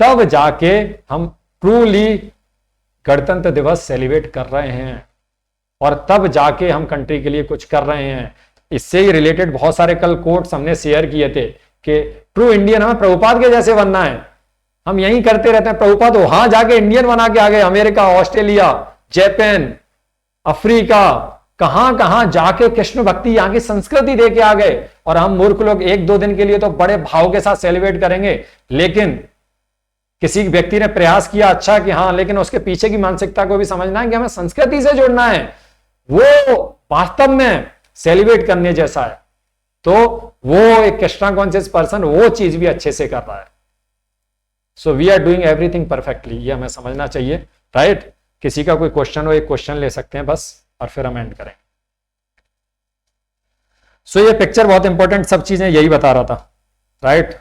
तब जाके हम ट्रूली गणतंत्र दिवस सेलिब्रेट कर रहे हैं और तब जाके हम कंट्री के लिए कुछ कर रहे हैं। इससे ही रिलेटेड बहुत सारे कल कोट्स हमने शेयर किए थे कि ट्रू इंडियन हमें प्रभुपाद के जैसे बनना है। हम यही करते रहते हैं, प्रभुपाद वहां जाके इंडियन बना के आ गए, अमेरिका, ऑस्ट्रेलिया, जापान, अफ्रीका, कहां कहां जाके कृष्ण भक्ति, यहां की संस्कृति दे के आ गए। और हम मूर्ख लोग एक दो दिन के लिए तो बड़े भाव के साथ सेलिब्रेट करेंगे, लेकिन किसी व्यक्ति ने प्रयास किया अच्छा कि हाँ, लेकिन उसके पीछे की मानसिकता को भी समझना है कि हमें संस्कृति से जुड़ना है, वो वास्तव में सेलिब्रेट करने जैसा है। तो वो एक कृष्णा कॉन्शियस पर्सन वो चीज भी अच्छे से कर रहा है। So we are doing everything perfectly, ये हमें समझना चाहिए, राइट। किसी का कोई क्वेश्चन हो, एक क्वेश्चन ले सकते हैं बस, और फिर हम एंड करें। सो ये पिक्चर बहुत इंपॉर्टेंट, सब चीजें यही बता रहा था, राइट।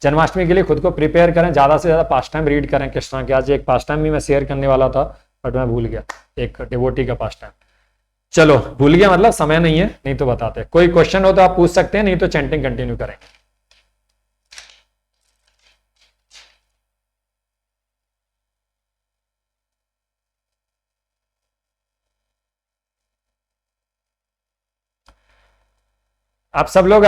जन्माष्टमी के लिए खुद को प्रिपेयर करें, ज्यादा से ज्यादा पास टाइम रीड करें कृष्णा के। आज एक पास टाइम भी मैं शेयर करने वाला था बट मैं भूल गया, एक डिवोटी का पास टाइम। चलो, भूल गया मतलब समय नहीं है, नहीं तो बताते। कोई क्वेश्चन हो तो आप पूछ सकते हैं, नहीं तो चैंटिंग कंटिन्यू करेंगे। आप सब लोग